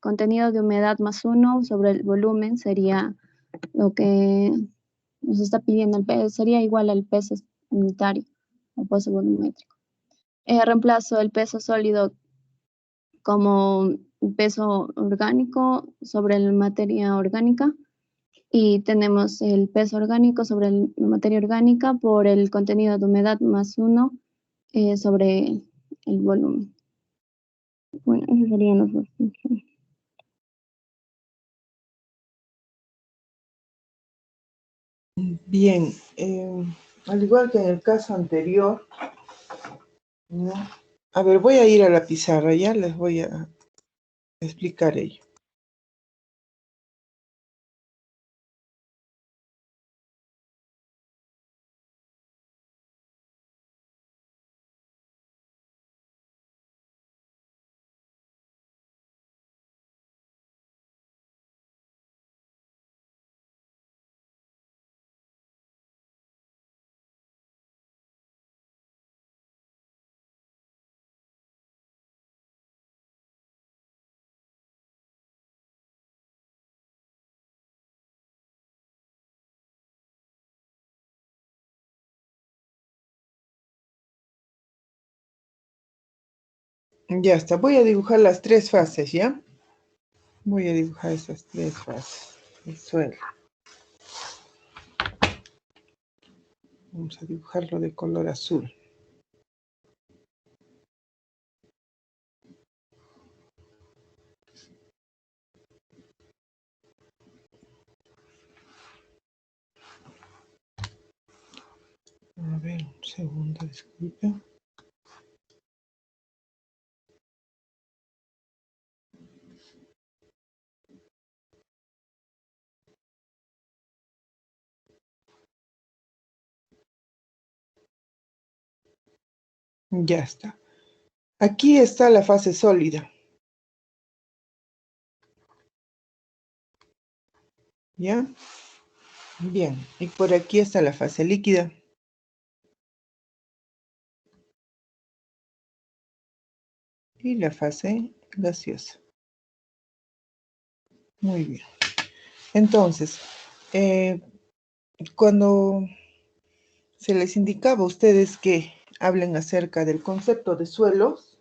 contenido de humedad más 1 sobre el volumen sería lo que nos está pidiendo, el peso sería igual al peso unitario o peso volumétrico. Reemplazo el peso sólido como peso orgánico sobre la materia orgánica y tenemos el peso orgánico sobre la materia orgánica por el contenido de humedad más 1 sobre el volumen. Bueno, esos serían los dos. Bien, al igual que en el caso anterior, ¿no? A ver, voy a ir a la pizarra, ya les voy a explicar ello. Ya está, voy a dibujar las tres fases, ¿ya? Voy a dibujar esas tres fases. El suelo. Vamos a dibujarlo de color azul. A ver, un segundo, disculpe. Ya está. Aquí está la fase sólida. ¿Ya? Bien. Y por aquí está la fase líquida. Y la fase gaseosa. Muy bien. Entonces, cuando se les indicaba a ustedes que hablen acerca del concepto de suelos,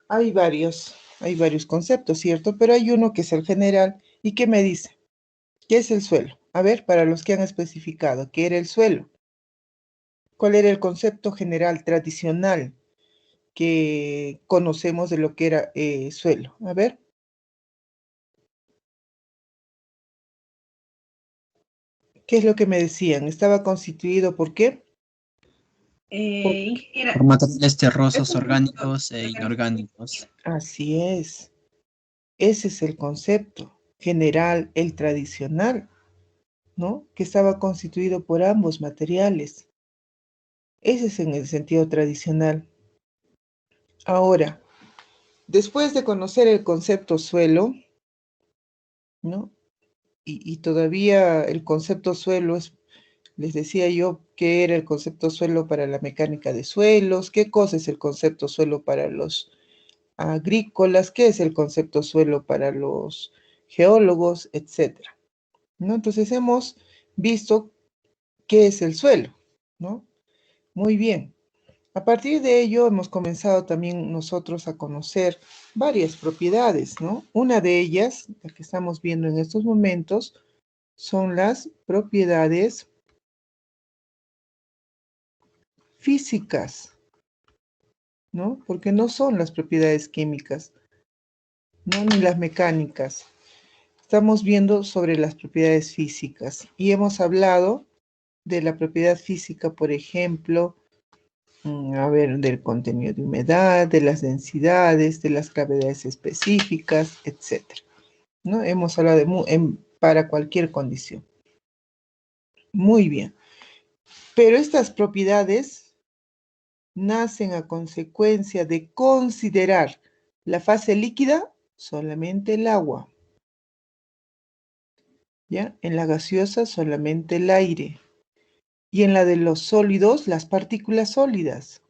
hay varios conceptos, ¿cierto? Pero hay uno que es el general y que me dice, ¿qué es el suelo? A ver, para los que han especificado, ¿qué era el suelo? ¿Cuál era el concepto general, tradicional, que conocemos de lo que era suelo? A ver. ¿Qué es lo que me decían? ¿Estaba constituido por qué? Ingeniera, Por materiales terrosos, estos orgánicos e organismos. inorgánicos. Así es. Ese es el concepto general, el tradicional, ¿no? Que estaba constituido por ambos materiales. Ese es en el sentido tradicional. Ahora, después de conocer el concepto suelo, ¿no? Y todavía el concepto suelo es, les decía yo, qué era el concepto suelo para la mecánica de suelos, qué cosa es el concepto suelo para los agrícolas, qué es el concepto suelo para los geólogos, etcétera, ¿no? Entonces hemos visto qué es el suelo, ¿no? Muy bien. A partir de ello hemos comenzado también nosotros a conocer varias propiedades, ¿no? Una de ellas, la que estamos viendo en estos momentos, son las propiedades físicas, ¿no? Porque no son las propiedades químicas, ¿no? Ni las mecánicas. Estamos viendo sobre las propiedades físicas y hemos hablado de la propiedad física, por ejemplo, a ver, del contenido de humedad, de las densidades, de las gravedades específicas, etc. ¿No? Hemos hablado para cualquier condición. Muy bien. Pero estas propiedades nacen a consecuencia de considerar la fase líquida solamente el agua. ¿Ya? En la gaseosa solamente el aire. Y en la de los sólidos, las partículas sólidas.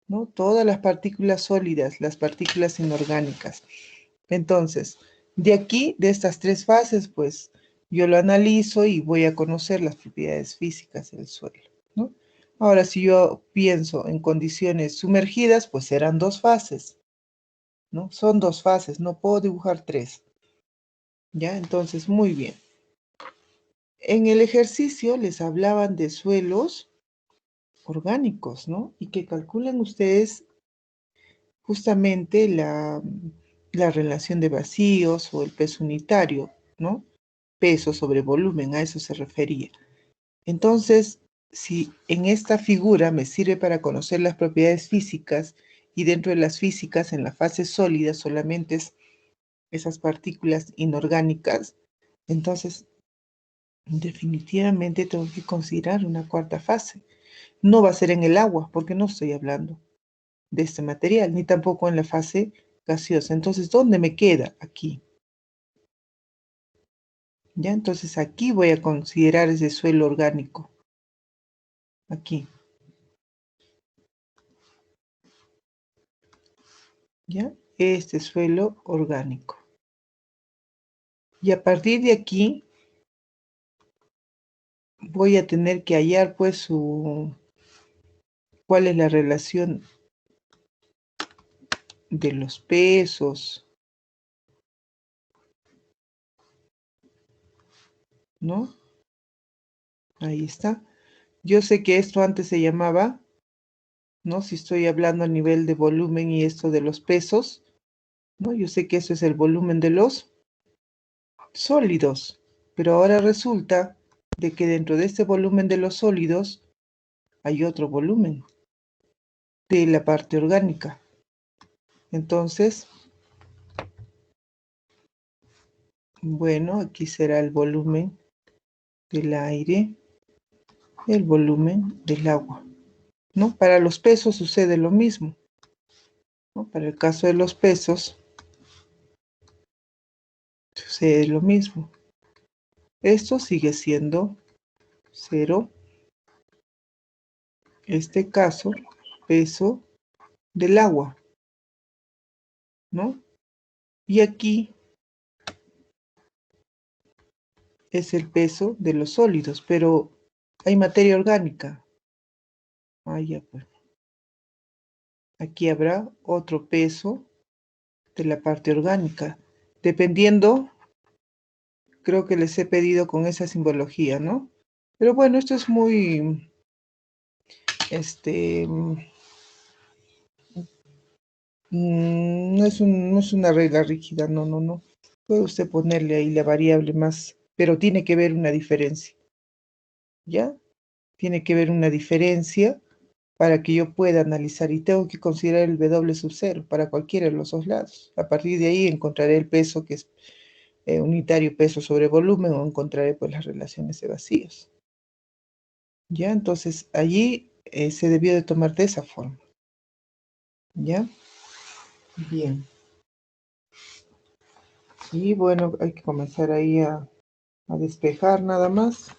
¿No? Todas las partículas sólidas, las partículas inorgánicas. Entonces, de aquí, de estas tres fases, pues yo lo analizo y voy a conocer las propiedades físicas del suelo, ¿no? Ahora, si yo pienso en condiciones sumergidas, pues serán dos fases, ¿no? Son dos fases, no puedo dibujar tres, ¿ya? Entonces, muy bien. En el ejercicio les hablaban de suelos orgánicos, ¿no? Y que calculen ustedes justamente la relación de vacíos o el peso unitario, ¿no? Peso sobre volumen, a eso se refería. Entonces, si en esta figura me sirve para conocer las propiedades físicas y dentro de las físicas, en la fase sólida, solamente es esas partículas inorgánicas, entonces definitivamente tengo que considerar una cuarta fase. No va a ser en el agua, porque no estoy hablando de este material, ni tampoco en la fase gaseosa. Entonces, ¿dónde me queda? Aquí. ¿Ya? Entonces, aquí voy a considerar ese suelo orgánico. Aquí. ¿Ya? Este suelo orgánico. Y a partir de aquí, voy a tener que hallar, pues, cuál es la relación de los pesos, ¿no? Ahí está. Yo sé que esto antes se llamaba, ¿no? Si estoy hablando a nivel de volumen y esto de los pesos, ¿no? Yo sé que eso es el volumen de los sólidos, pero ahora resulta de que dentro de este volumen de los sólidos hay otro volumen de la parte orgánica. Entonces, bueno, aquí será el volumen del aire, el volumen del agua. ¿no? Para los pesos sucede lo mismo, ¿no? Para el caso de los pesos sucede lo mismo. Esto sigue siendo 0. Este caso, peso del agua, ¿no? Y aquí es el peso de los sólidos, pero hay materia orgánica. Ah, ya pues. Aquí habrá otro peso de la parte orgánica, dependiendo, creo que les he pedido con esa simbología, ¿no? Pero bueno, esto es muy, no es una regla rígida, no. Puede usted ponerle ahí la variable más, pero tiene que haber una diferencia, ¿ya? Tiene que haber una diferencia para que yo pueda analizar y tengo que considerar el W sub 0 para cualquiera de los dos lados. A partir de ahí encontraré el peso que es unitario peso sobre volumen o encontraré pues las relaciones de vacíos. ¿Ya? Entonces allí se debió de tomar de esa forma. ¿Ya? Bien. Y bueno, hay que comenzar ahí a despejar nada más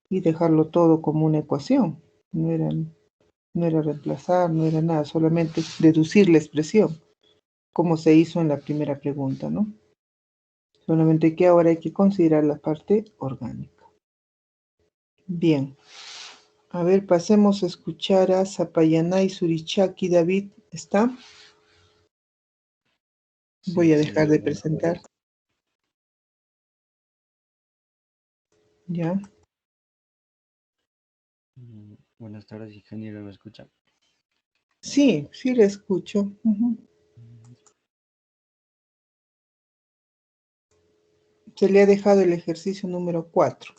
y dejarlo todo como una ecuación. No era reemplazar, no era nada, solamente deducir la expresión, como se hizo en la primera pregunta, ¿no? Solamente que ahora hay que considerar la parte orgánica. Bien. A ver, pasemos a escuchar a Zapayanay Surichaki. David, ¿está? Voy a dejar de presentar. Ya. Buenas tardes, ingeniero, ¿me escucha? Sí, sí le escucho. Se le ha dejado el ejercicio número 4.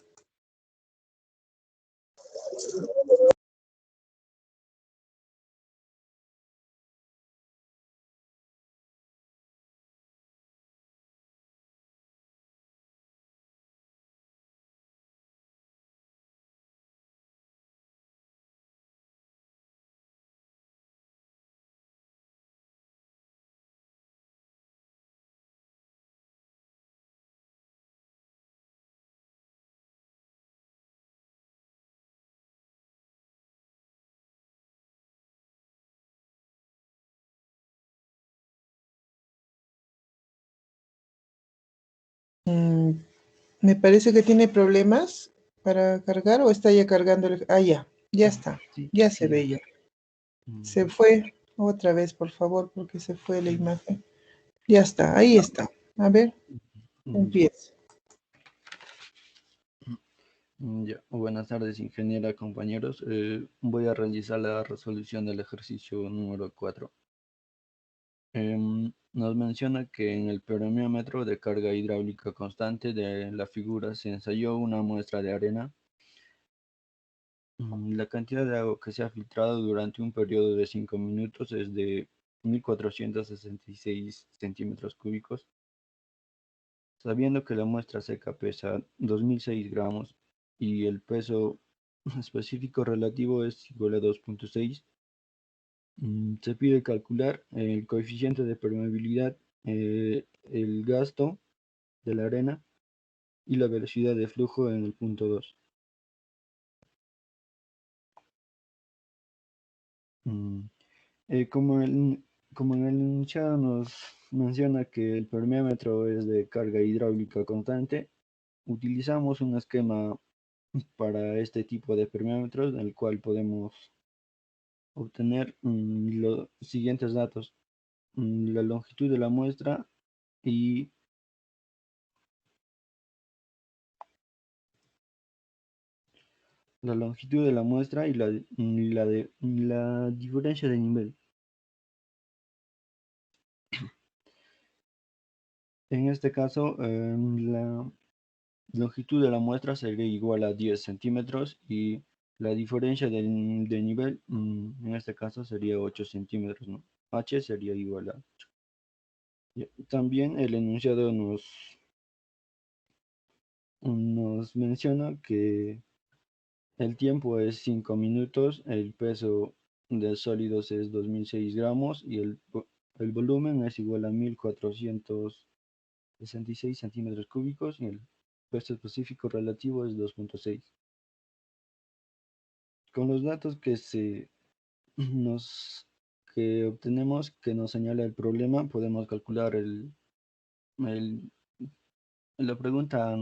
Me parece que tiene problemas para cargar o está ya cargando el... Ah, ya está. Sí, Ya sí, se ve ya. Se fue otra vez, por favor, porque se fue la imagen. Ya está, ahí está. A ver, empieza. Ya. Buenas tardes, ingeniera, compañeros. Voy a realizar la resolución del ejercicio número 4. Nos menciona que en el permeómetro de carga hidráulica constante de la figura se ensayó una muestra de arena. La cantidad de agua que se ha filtrado durante un periodo de 5 minutos es de 1466 centímetros cúbicos. Sabiendo que la muestra seca pesa 2006 gramos y el peso específico relativo es igual a 2.6, se pide calcular el coeficiente de permeabilidad, el gasto de la arena y la velocidad de flujo en el punto 2. Como en el enunciado nos menciona que el permeómetro es de carga hidráulica constante, utilizamos un esquema para este tipo de permeómetros, en el cual podemos obtener los siguientes datos: la longitud de la muestra y la diferencia de nivel. En este caso, la longitud de la muestra sería igual a 10 centímetros y la diferencia de nivel, en este caso sería 8 centímetros, ¿no? H sería igual a 8. También el enunciado nos menciona que el tiempo es 5 minutos, el peso de sólidos es 2006 gramos y el volumen es igual a 1466 centímetros cúbicos y el peso específico relativo es 2.6. Con los datos que obtenemos que nos señala el problema, podemos calcular la pregunta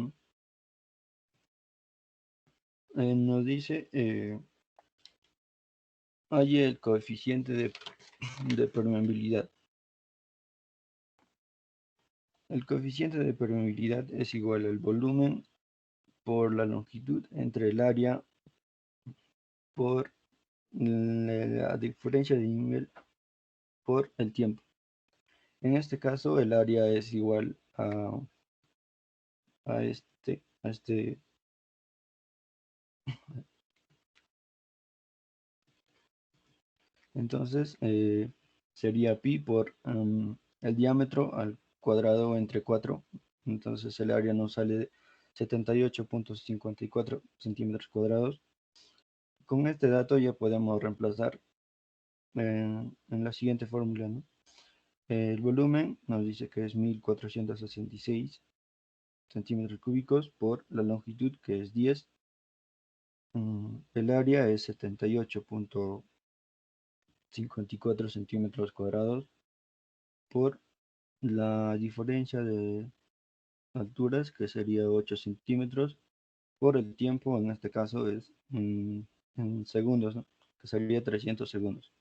nos dice hay el coeficiente de permeabilidad. El coeficiente de permeabilidad es igual al volumen por la longitud entre el área por la diferencia de nivel por el tiempo. En este caso, el área es igual a este. Entonces, sería pi por el diámetro al cuadrado entre 4. Entonces, el área nos sale 78.54 centímetros cuadrados. Con este dato ya podemos reemplazar en la siguiente fórmula, ¿no? El volumen nos dice que es 1466 centímetros cúbicos por la longitud que es 10. El área es 78.54 centímetros cuadrados por la diferencia de alturas que sería 8 centímetros por el tiempo, en este caso es en segundos, ¿no? Que sería 300 segundos.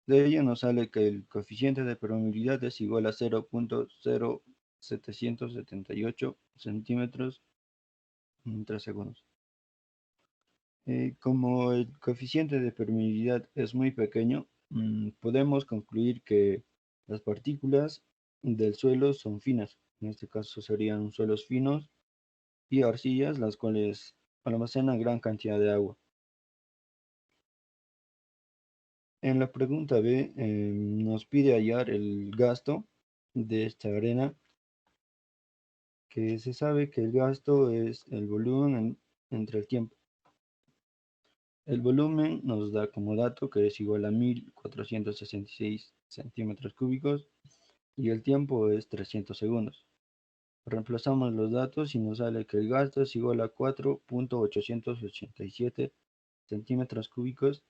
De ello nos sale que el coeficiente de permeabilidad es igual a 0.0778 centímetros en 3 segundos. Como el coeficiente de permeabilidad es muy pequeño, podemos concluir que las partículas del suelo son finas. En este caso serían suelos finos y arcillas, las cuales almacenan gran cantidad de agua. En la pregunta B nos pide hallar el gasto de esta arena, que se sabe que el gasto es el volumen entre el tiempo. El volumen nos da como dato que es igual a 1466 centímetros cúbicos y el tiempo es 300 segundos. Reemplazamos los datos y nos sale que el gasto es igual a 4.887 centímetros cúbicos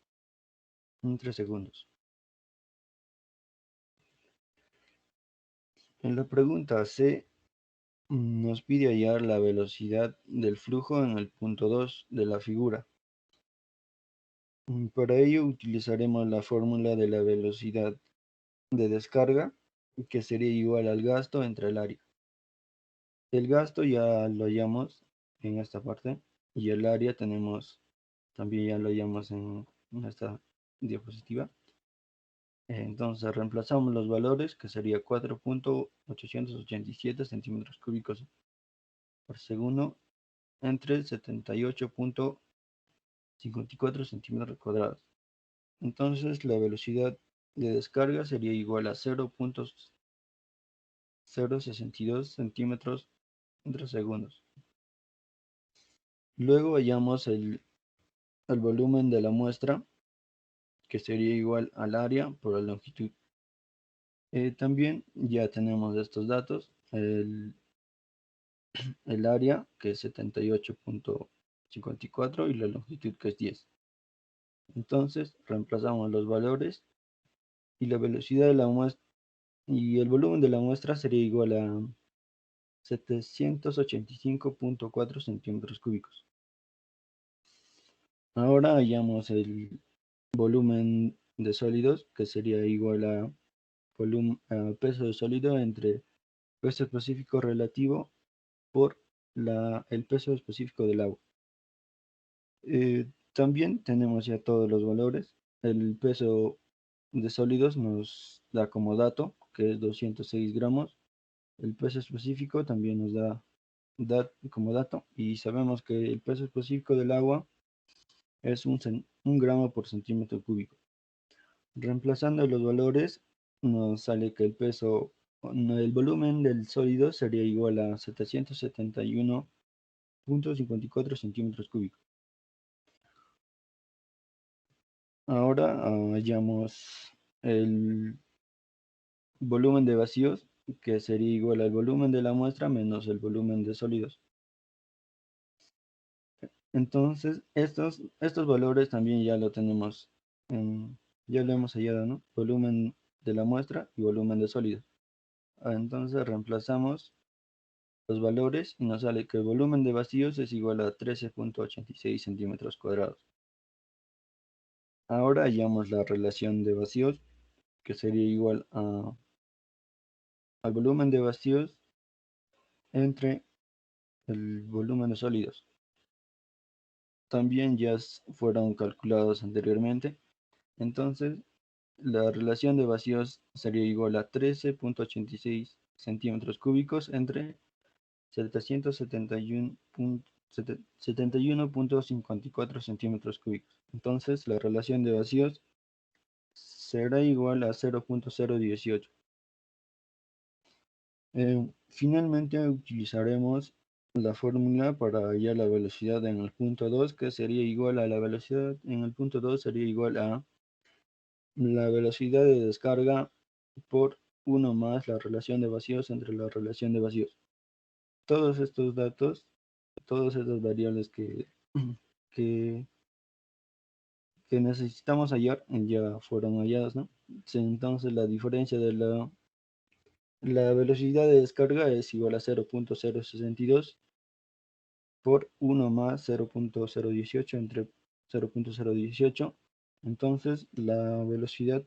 en 3 segundos. En la pregunta C nos pide hallar la velocidad del flujo en el punto 2 de la figura. Para ello utilizaremos la fórmula de la velocidad de descarga, que sería igual al gasto entre el área. El gasto ya lo hallamos en esta parte y el área también ya lo hallamos en esta diapositiva. Entonces reemplazamos los valores, que sería 4.887 centímetros cúbicos por segundo entre 78.54 centímetros cuadrados. Entonces la velocidad de descarga sería igual a 0.062 centímetros entre segundos. Luego hallamos el volumen de la muestra, que sería igual al área por la longitud. También ya tenemos estos datos. El área, que es 78.54 y la longitud, que es 10. Entonces reemplazamos los valores y la velocidad de la muestra y el volumen de la muestra sería igual a 785.4 centímetros cúbicos. Ahora hallamos el volumen de sólidos, que sería igual a peso de sólido entre peso específico relativo por el peso específico del agua. También tenemos ya todos los valores. El peso de sólidos nos da como dato, que es 206 gramos. El peso específico también nos da como dato, y sabemos que el peso específico del agua es un gramo por centímetro cúbico. Reemplazando los valores, nos sale que el volumen del sólido sería igual a 771.54 centímetros cúbicos. Ahora hallamos el volumen de vacíos, que sería igual al volumen de la muestra menos el volumen de sólidos. Entonces, estos valores también ya lo tenemos, ya lo hemos hallado, ¿no? Volumen de la muestra y volumen de sólidos. Entonces reemplazamos los valores y nos sale que el volumen de vacíos es igual a 13.86 centímetros cuadrados. Ahora hallamos la relación de vacíos, que sería igual al volumen de vacíos entre el volumen de sólidos. También ya fueron calculados anteriormente. Entonces, la relación de vacíos sería igual a 13.86 centímetros cúbicos entre 771.54 centímetros cúbicos. Entonces, la relación de vacíos será igual a 0.018. Finalmente utilizaremos la fórmula para hallar la velocidad en el punto 2, que sería igual a la velocidad en el punto 2 sería igual a la velocidad de descarga por 1 más la relación de vacíos entre la relación de vacíos. Todos estos datos, todas estas variables que necesitamos hallar ya fueron halladas, ¿no? Entonces la diferencia de la velocidad de descarga es igual a 0.062 por 1 más 0.018 entre 0.018. Entonces la velocidad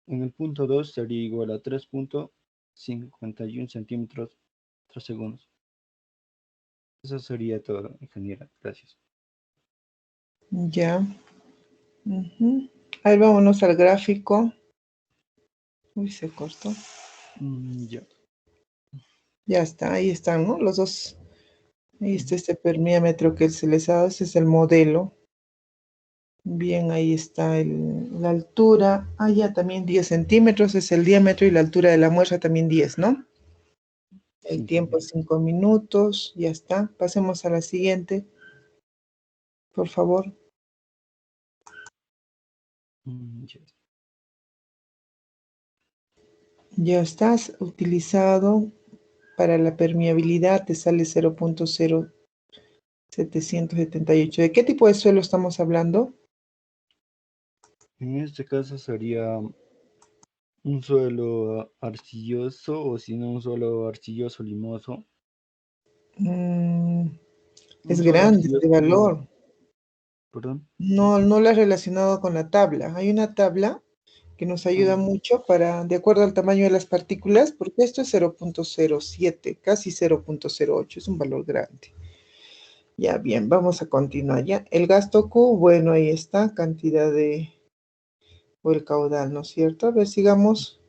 en el punto 2 sería igual a 3.51 centímetros tras segundos. Eso sería todo, ingeniera. Gracias. Ya. Ahí vámonos al gráfico. Uy, se cortó. Ya. Ya está, ahí están, ¿no? Los dos. Ahí está este permímetro que se les ha dado. Este es el modelo. Bien, ahí está la altura. Ah, ya también 10 centímetros es el diámetro y la altura de la muestra también 10, ¿no? El Sí, tiempo 5 minutos. Ya está. Pasemos a la siguiente. Por favor. ya. Ya estás utilizado para la permeabilidad. Te sale 0.0778. ¿De qué tipo de suelo estamos hablando? En este caso sería un suelo arcilloso o si no un suelo arcilloso limoso. Es Un suelo grande este arcilloso limoso. valor. Perdón. No lo has relacionado con la tabla. Hay una tabla que nos ayuda mucho de acuerdo al tamaño de las partículas, porque esto es 0.07, casi 0.08, es un valor grande. Ya, bien, vamos a continuar ya. El gasto Q, bueno, ahí está, cantidad o el caudal, ¿no es cierto? A ver, sigamos.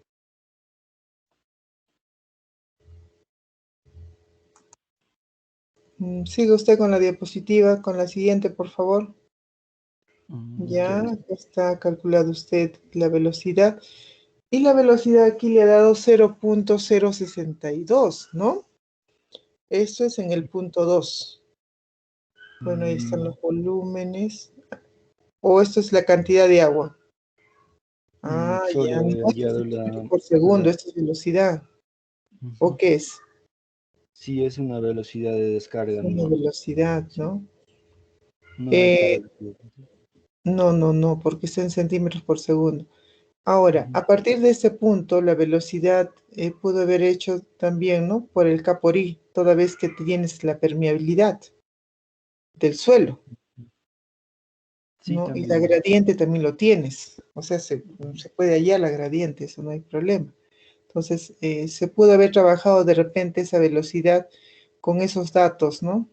Siga usted con la diapositiva, con la siguiente, por favor. Ya, está calculado usted la velocidad. Y la velocidad aquí le ha dado 0.062, ¿no? Esto es en el punto 2. Bueno, ahí están los volúmenes. O esto es la cantidad de agua. Ah, ya, Solo no, he esto es hallado centímetros por segundo, esto es velocidad. ¿O qué es? Sí, es una velocidad de descarga Una nomás. velocidad, ¿no? No es la velocidad. No, porque está en centímetros por segundo. Ahora, a partir de este punto, la velocidad pudo haber hecho también, ¿no? Por el K por I, toda vez que tienes la permeabilidad del suelo, Sí, ¿no? Y la también. gradiente también lo tienes. O sea, se puede hallar la gradiente, eso no hay problema. Entonces, se pudo haber trabajado de repente esa velocidad con esos datos, ¿no?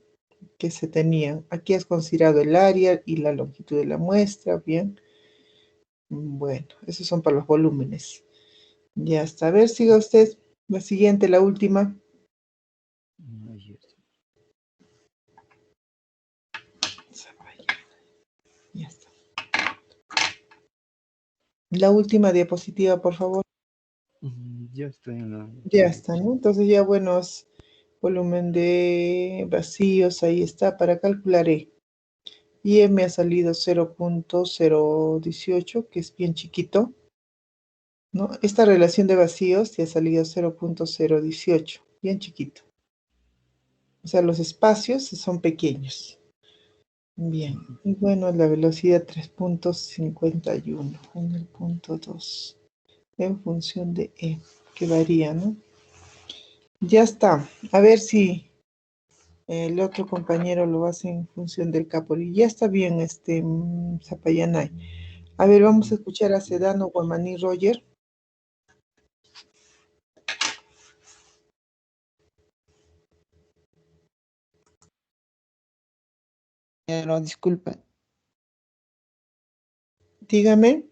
Que se tenían. Aquí has considerado el área y la longitud de la muestra, bien. Bueno, esos son para los volúmenes. Ya está. A ver, siga usted. La siguiente, la última. Ahí está. Ya está. La última diapositiva, por favor. Ya estoy en la... Ya está, ¿no? Entonces ya, bueno, es volumen de vacíos, ahí está, para calcular E. y M ha salido 0.018, que es bien chiquito, ¿no? Esta relación de vacíos te ha salido 0.018, bien chiquito. O sea, los espacios son pequeños. Bien, y bueno, la velocidad 3.51 en el punto 2, en función de E, que varía, ¿no? Ya está. A ver si el otro compañero lo hace en función del Capori. Ya está bien, Zapayanay. A ver, vamos a escuchar a Sedano, Guamaní, Roger. Pero disculpe, Dígame.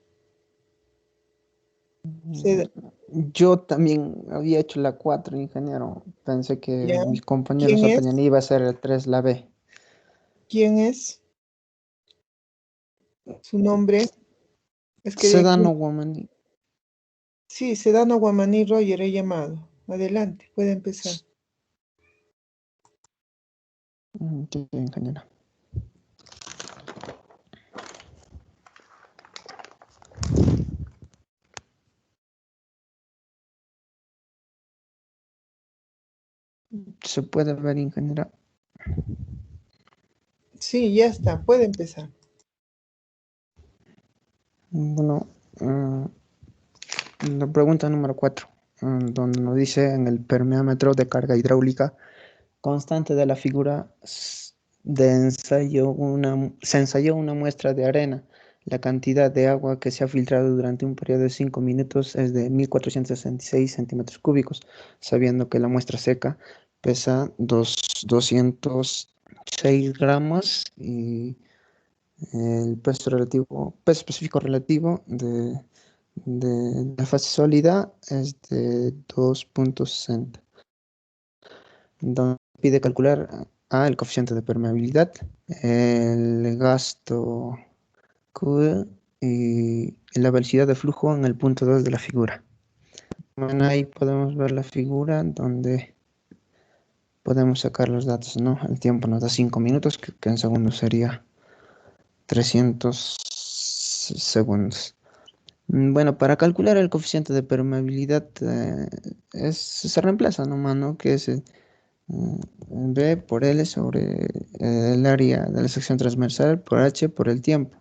yo también había hecho la 4, ingeniero. Pensé que ¿Ya? mis compañeros ¿Quién es? Zapañani iba a ser el 3, la B. ¿Quién es? Su nombre. Es que de aquí. Sedano Guamaní. Sí, Sedano, Guamaní, Roger, he llamado. Adelante, puede empezar. Sí, ingeniero. ¿Se puede ver, ingeniero? Sí, ya está, puede empezar. Bueno, la pregunta número 4, donde nos dice en el permeámetro de carga hidráulica constante de la figura se ensayó una muestra de arena. La cantidad de agua que se ha filtrado durante un periodo de 5 minutos es de 1466 centímetros cúbicos, sabiendo que la muestra seca pesa 206 gramos y el peso específico relativo de la fase sólida es de 2.60. Donde pide calcular el coeficiente de permeabilidad, el gasto Q y la velocidad de flujo en el punto 2 de la figura. Bueno, ahí podemos ver la figura donde podemos sacar los datos, ¿no? El tiempo nos da 5 minutos, que en segundos sería 300 segundos. Bueno, para calcular el coeficiente de permeabilidad se reemplaza nomás, ¿no? Que es B por L sobre el área de la sección transversal por H por el tiempo,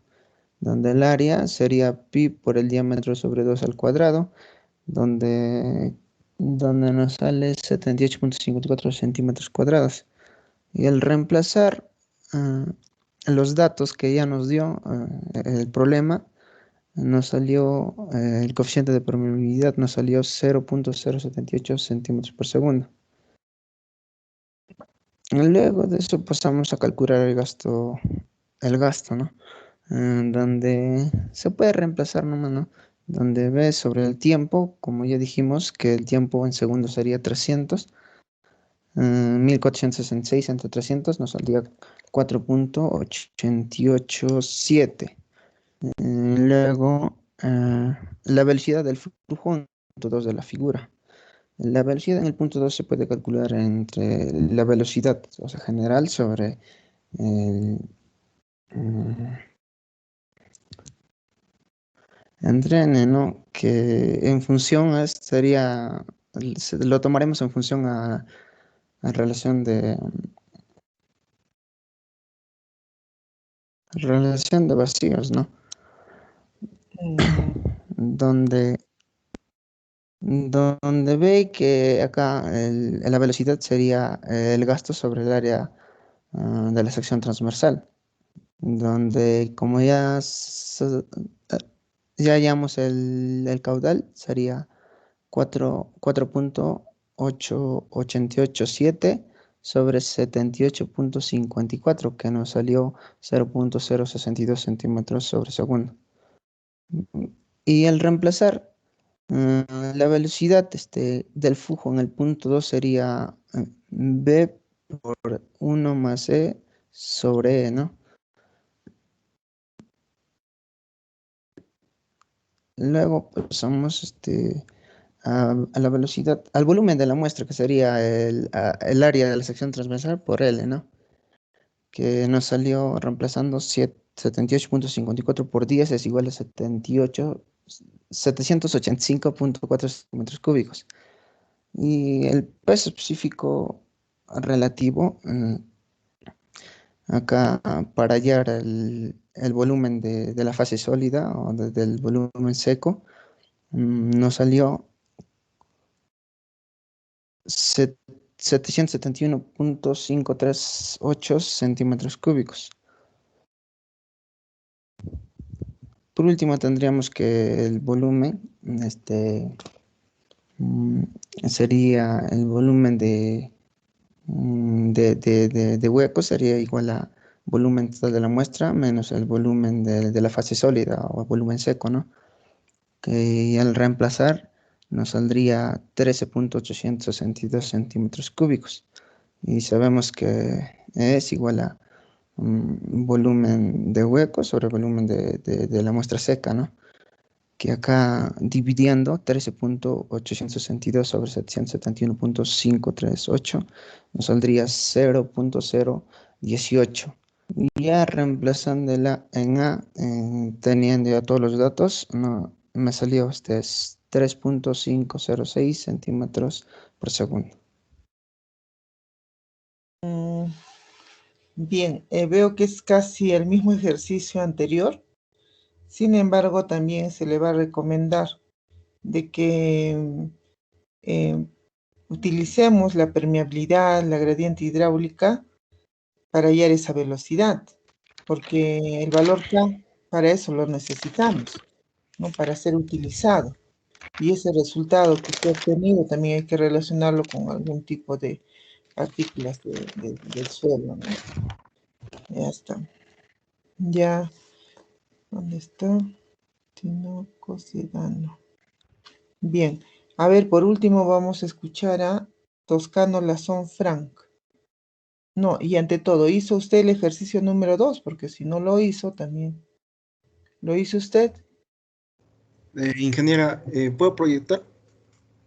donde el área sería pi por el diámetro sobre 2 al cuadrado, donde nos sale 78.54 centímetros cuadrados. Y al reemplazar los datos que ya nos dio el problema, nos salió el coeficiente de permeabilidad, nos salió 0.078 centímetros por segundo. Luego de eso pasamos a calcular el gasto, ¿no? Donde se puede reemplazar nomás, ¿no? Donde ves sobre el tiempo, como ya dijimos, que el tiempo en segundos sería 300, 1466 entre 300 nos saldría 4.887. Luego, la velocidad del flujo en el punto 2 de la figura. La velocidad en el punto 2 se puede calcular entre la velocidad, o sea, general sobre el entre n, ¿no? Que en función sería, lo tomaremos en función a relación de vacíos, ¿no? Donde ve que acá la velocidad sería el gasto sobre el área de la sección transversal, donde como ya hallamos el caudal, sería 4.8887 sobre 78.54, que nos salió 0.062 centímetros sobre segundo. Y al reemplazar la velocidad del flujo en el punto 2 sería B por 1 más E sobre E, ¿no? Luego pasamos a la velocidad, al volumen de la muestra, que sería el área de la sección transversal por L, ¿no? que nos salió reemplazando 78.54 por 10 es igual a 785.4 centímetros cúbicos. Y el peso específico relativo, acá para hallar el volumen de la fase sólida o del volumen seco, nos salió 771.538 centímetros cúbicos. Por último, tendríamos que el volumen, sería el volumen de huecos, sería igual a volumen total de la muestra menos el volumen de la fase sólida o volumen seco, ¿no? Que al reemplazar nos saldría 13.862 centímetros cúbicos. Y sabemos que es igual a volumen de hueco sobre volumen de la muestra seca, ¿no? Que acá dividiendo 13.862 sobre 771.538 nos saldría 0.018. Y ya reemplazándola en A, teniendo ya todos los datos, no, me salió 3.506 centímetros por segundo. Bien, veo que es casi el mismo ejercicio anterior. Sin embargo, también se le va a recomendar de que utilicemos la permeabilidad, la gradiente hidráulica para hallar esa velocidad, porque el valor K, para eso lo necesitamos, ¿no? Para ser utilizado. Y ese resultado que usted ha obtenido también hay que relacionarlo con algún tipo de partículas del suelo, ¿no? Ya está. Ya, ¿dónde está? Tinoco Sedano. Bien, a ver, por último vamos a escuchar a Toscano Lazón Frank. No, y ante todo, ¿hizo usted el ejercicio número 2? Porque si no lo hizo, también. ¿Lo hizo usted? Ingeniera, ¿puedo proyectar?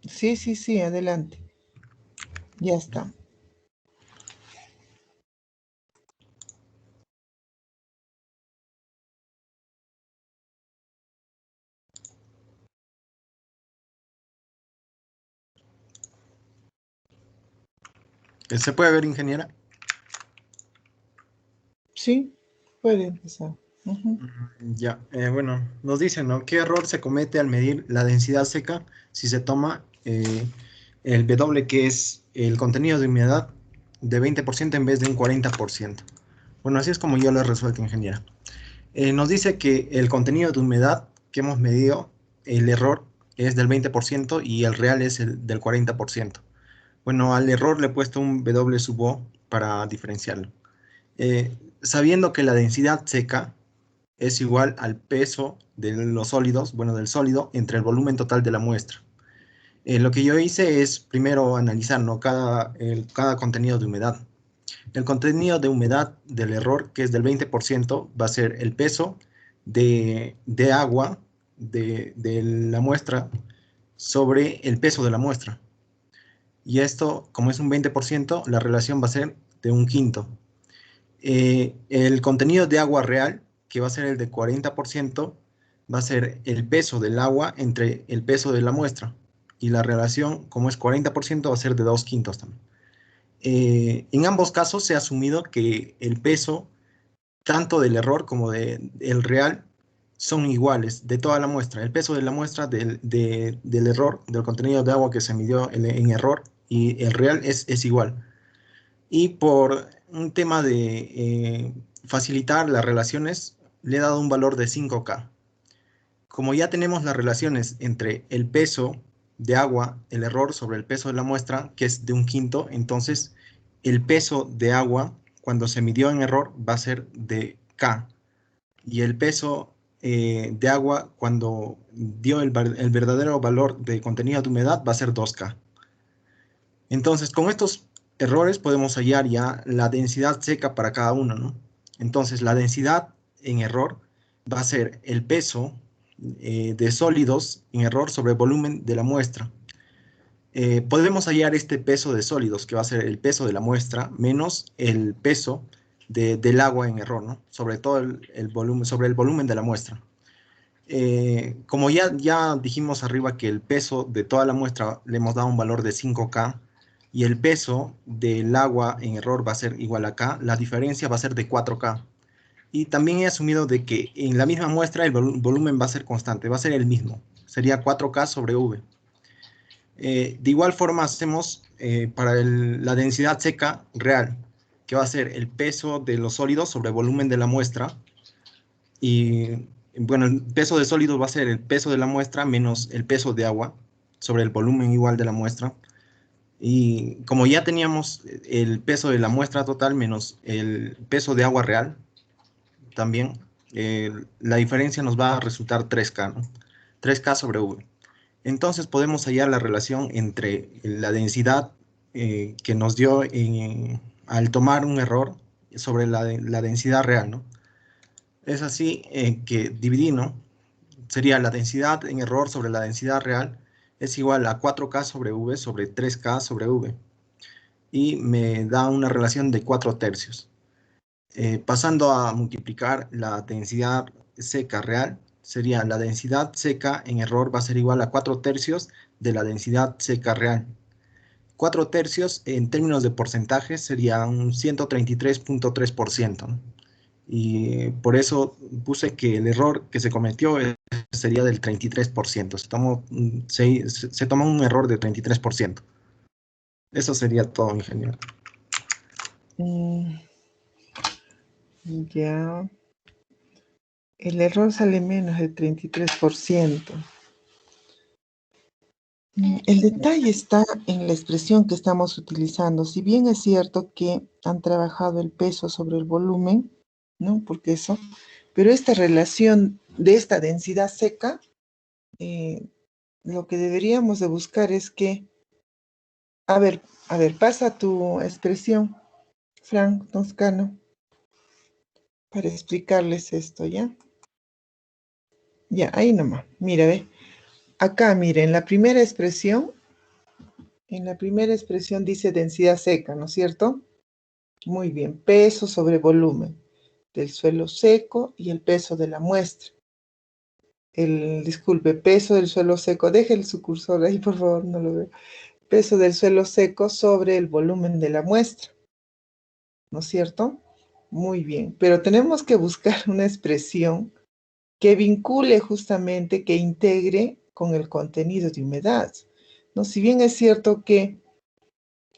Sí, adelante. Ya está. ¿Se puede ver, ingeniera? Sí, puede empezar. Ya, bueno, nos dicen, ¿no? ¿Qué error se comete al medir la densidad seca si se toma el W, que es el contenido de humedad, de 20% en vez de un 40%? Bueno, así es como yo lo he resuelto, ingeniera. Nos dice que el contenido de humedad que hemos medido, el error es del 20% y el real es el del 40%. Bueno, al error le he puesto un W sub O para diferenciarlo. Sabiendo que la densidad seca es igual al peso de los sólidos, bueno, del sólido, entre el volumen total de la muestra. Lo que yo hice es primero analizar, ¿no? cada contenido de humedad. El contenido de humedad del error, que es del 20%, va a ser el peso de agua de la muestra sobre el peso de la muestra. Y esto, como es un 20%, la relación va a ser de un quinto. El contenido de agua real, que va a ser el de 40%, va a ser el peso del agua entre el peso de la muestra. Y la relación, como es 40%, va a ser de 2/5 también. En ambos casos se ha asumido que el peso, tanto del error como del real, son iguales de toda la muestra. El peso de la muestra del error, del contenido de agua que se midió en error, y el real es igual. Y por un tema de facilitar las relaciones, le he dado un valor de 5K. Como ya tenemos las relaciones entre el peso de agua, el error sobre el peso de la muestra, que es de un quinto, entonces el peso de agua cuando se midió en error va a ser de K. Y el peso de agua cuando dio el verdadero valor de contenido de humedad va a ser 2K. Entonces, con estos errores podemos hallar ya la densidad seca para cada uno, ¿no? Entonces, la densidad en error va a ser el peso de sólidos en error sobre el volumen de la muestra. Podemos hallar este peso de sólidos, que va a ser el peso de la muestra, menos el peso del agua en error, ¿no? Sobre todo el volumen, sobre el volumen de la muestra. Como ya dijimos arriba que el peso de toda la muestra le hemos dado un valor de 5K y el peso del agua en error va a ser igual a K, la diferencia va a ser de 4K. Y también he asumido de que en la misma muestra el volumen va a ser constante, va a ser el mismo, sería 4K sobre V. De igual forma hacemos para la densidad seca real, que va a ser el peso de los sólidos sobre el volumen de la muestra. Y bueno, el peso de sólidos va a ser el peso de la muestra menos el peso de agua sobre el volumen igual de la muestra. Y como ya teníamos el peso de la muestra total menos el peso de agua real, también la diferencia nos va a resultar 3K, ¿no? 3K sobre V. Entonces podemos hallar la relación entre la densidad que nos dio al tomar un error sobre la densidad real, ¿no? Es así que dividí, ¿no? Sería la densidad en error sobre la densidad real es igual a 4K sobre V sobre 3K sobre V. Y me da una relación de 4 tercios. Pasando a multiplicar la densidad seca real, sería la densidad seca en error va a ser igual a 4 tercios de la densidad seca real. 4 tercios en términos de porcentaje sería un 133.3%, ¿no? Y por eso puse que el error que se cometió sería del 33%. Se tomó un error de 33%. Eso sería todo, ingeniero. Ya. El error sale menos del 33%. El detalle está en la expresión que estamos utilizando. Si bien es cierto que han trabajado el peso sobre el volumen, ¿no? Porque eso, pero esta relación de esta densidad seca, lo que deberíamos de buscar es que, a ver, pasa tu expresión, Frank Toscano, para explicarles esto, ¿ya? Ya, ahí nomás, mira, ve. Acá, mire, en la primera expresión dice densidad seca, ¿no es cierto? Muy bien, peso sobre volumen del suelo seco y el peso de la muestra. Disculpe, peso del suelo seco, deje su cursor ahí, por favor, no lo veo. Peso del suelo seco sobre el volumen de la muestra, ¿no es cierto? Muy bien, pero tenemos que buscar una expresión que vincule justamente, que integre con el contenido de humedad, ¿no? Si bien es cierto que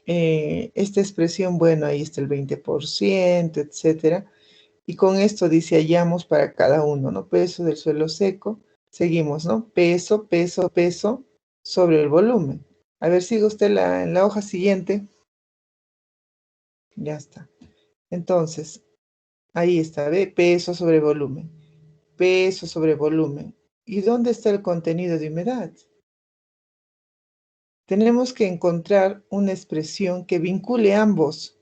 esta expresión, bueno, ahí está el 20%, etcétera, y con esto dice hallamos para cada uno, ¿no? Peso del suelo seco, seguimos, ¿no? Peso, peso, peso sobre el volumen. A ver, sigue usted en la hoja siguiente. Ya está. Entonces, ahí está, ¿ve? Peso sobre volumen. Peso sobre volumen. ¿Y dónde está el contenido de humedad? Tenemos que encontrar una expresión que vincule ambos,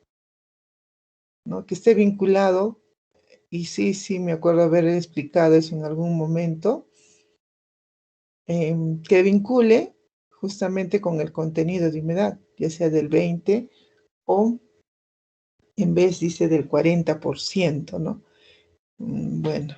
¿no? Que esté vinculado, y sí, me acuerdo haber explicado eso en algún momento, que vincule justamente con el contenido de humedad, ya sea del 20 o en vez dice del 40%, ¿no? Bueno,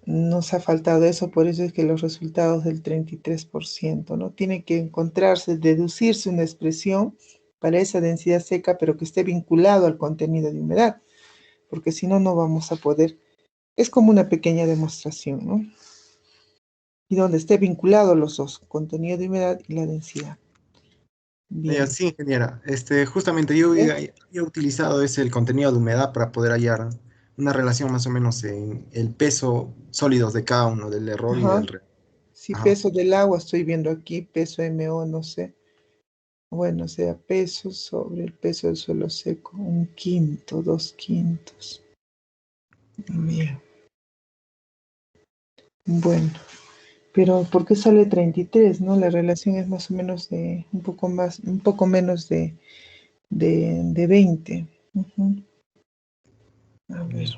nos ha faltado eso, por eso es que los resultados del 33%, ¿no? Tiene que encontrarse, deducirse una expresión para esa densidad seca, pero que esté vinculado al contenido de humedad, porque si no, no vamos a poder. Es como una pequeña demostración, ¿no? Y donde esté vinculado los dos, contenido de humedad y la densidad. Bien. Sí, ingeniera. Justamente yo he utilizado el contenido de humedad para poder hallar una relación más o menos en el peso sólidos de cada uno, del error y del real. Sí, peso del agua, estoy viendo aquí, peso MO, no sé. Bueno, o sea, peso sobre el peso del suelo seco, 1/5, 2/5. Bien. Bueno, pero ¿por qué sale 33, no? La relación es más o menos de un poco menos de 20. A ver,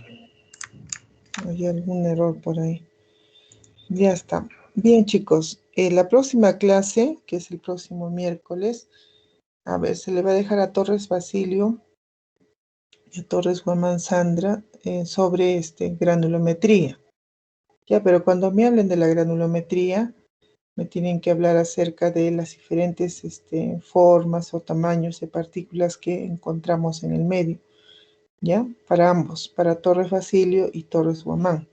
hay algún error por ahí. Ya está. Bien, chicos, la próxima clase, que es el próximo miércoles, a ver, se le va a dejar a Torres Basilio y a Torres Guamán Sandra sobre granulometría. Ya, pero cuando me hablen de la granulometría, me tienen que hablar acerca de las diferentes formas o tamaños de partículas que encontramos en el medio, ¿ya? Para ambos, para Torres Basilio y Torres Guamán.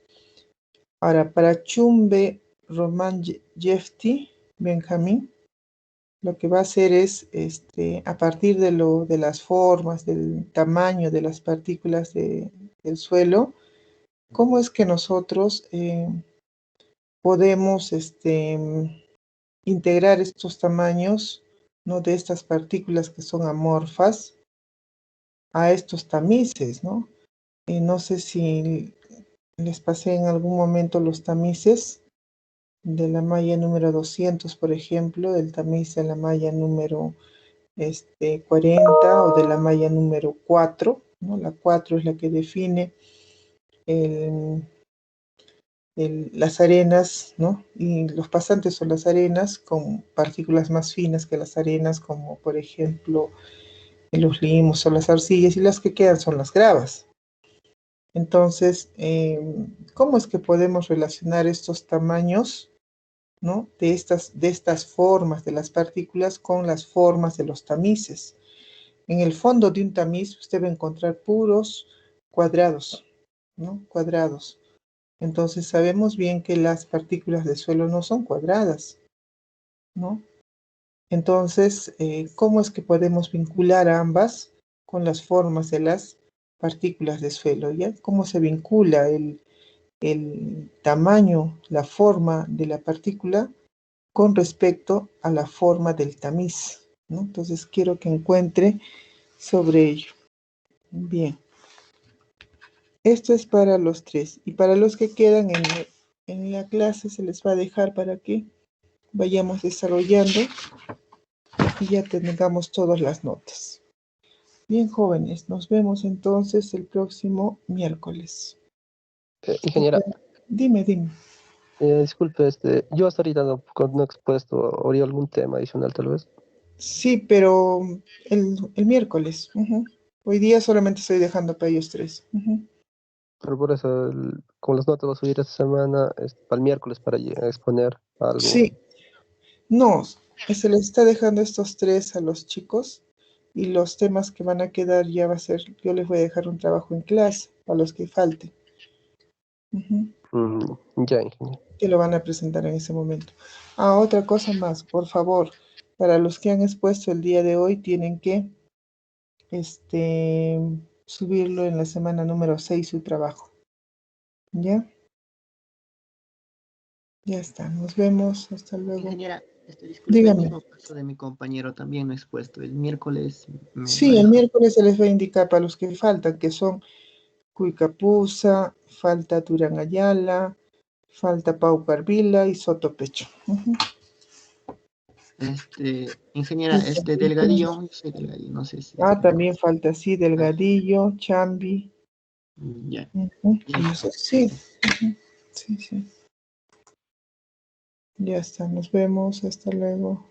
Ahora, para Chumbe, Román, Jefti, Benjamín, lo que va a hacer es, a partir de las formas, del tamaño de las partículas del suelo, cómo es que nosotros podemos integrar estos tamaños, ¿no?, de estas partículas que son amorfas a estos tamices, ¿no? No sé si les pasé en algún momento los tamices de la malla número 200, por ejemplo, del tamiz de la malla número 40 o de la malla número 4, ¿no? La 4 es la que define las arenas, ¿no? Y los pasantes son las arenas con partículas más finas que las arenas, como por ejemplo los limos o las arcillas, y las que quedan son las gravas. Entonces, ¿cómo es que podemos relacionar estos tamaños, ¿no?, de estas formas de las partículas con las formas de los tamices? En el fondo de un tamiz usted va a encontrar puros cuadrados, ¿no? Cuadrados. Entonces sabemos bien que las partículas de suelo no son cuadradas, ¿no? Entonces, ¿cómo es que podemos vincular a ambas con las formas de las partículas de suelo? ¿Ya? ¿Cómo se vincula el tamaño, la forma de la partícula con respecto a la forma del tamiz, ¿no? Entonces quiero que encuentre sobre ello. Bien. Esto es para los tres. Y para los que quedan en la clase se les va a dejar para que vayamos desarrollando y ya tengamos todas las notas. Bien, jóvenes, nos vemos entonces el próximo miércoles. Ingeniera, Dime. disculpe, yo hasta ahorita no he expuesto, ¿habría algún tema adicional tal vez? Sí, pero el miércoles. Hoy día solamente estoy dejando para ellos tres. Pero por eso, como las notas va a subir esta semana, para el miércoles para exponer algo. Sí, no, se les está dejando estos tres a los chicos y los temas que van a quedar ya va a ser, yo les voy a dejar un trabajo en clase a los que falte. Ya, ingeniero. Que lo van a presentar en ese momento. Otra cosa más, por favor, para los que han expuesto el día de hoy, tienen que subirlo en la semana número 6 su trabajo. ¿Ya? Ya está, nos vemos, hasta luego. Ingeniera, disculpe, Dígame. el mismo caso de mi compañero también no expuesto. El miércoles Sí, el miércoles se les va a indicar para los que faltan, que son Cuicapusa, falta Turán Ayala, falta Pau Carvila y Soto Pecho. Ingeniera, Delgadillo, yo soy Delgadillo, no sé si... También falta, sí, Delgadillo, Chambi. Ya. Sí. Sí. Ya está, nos vemos, hasta luego.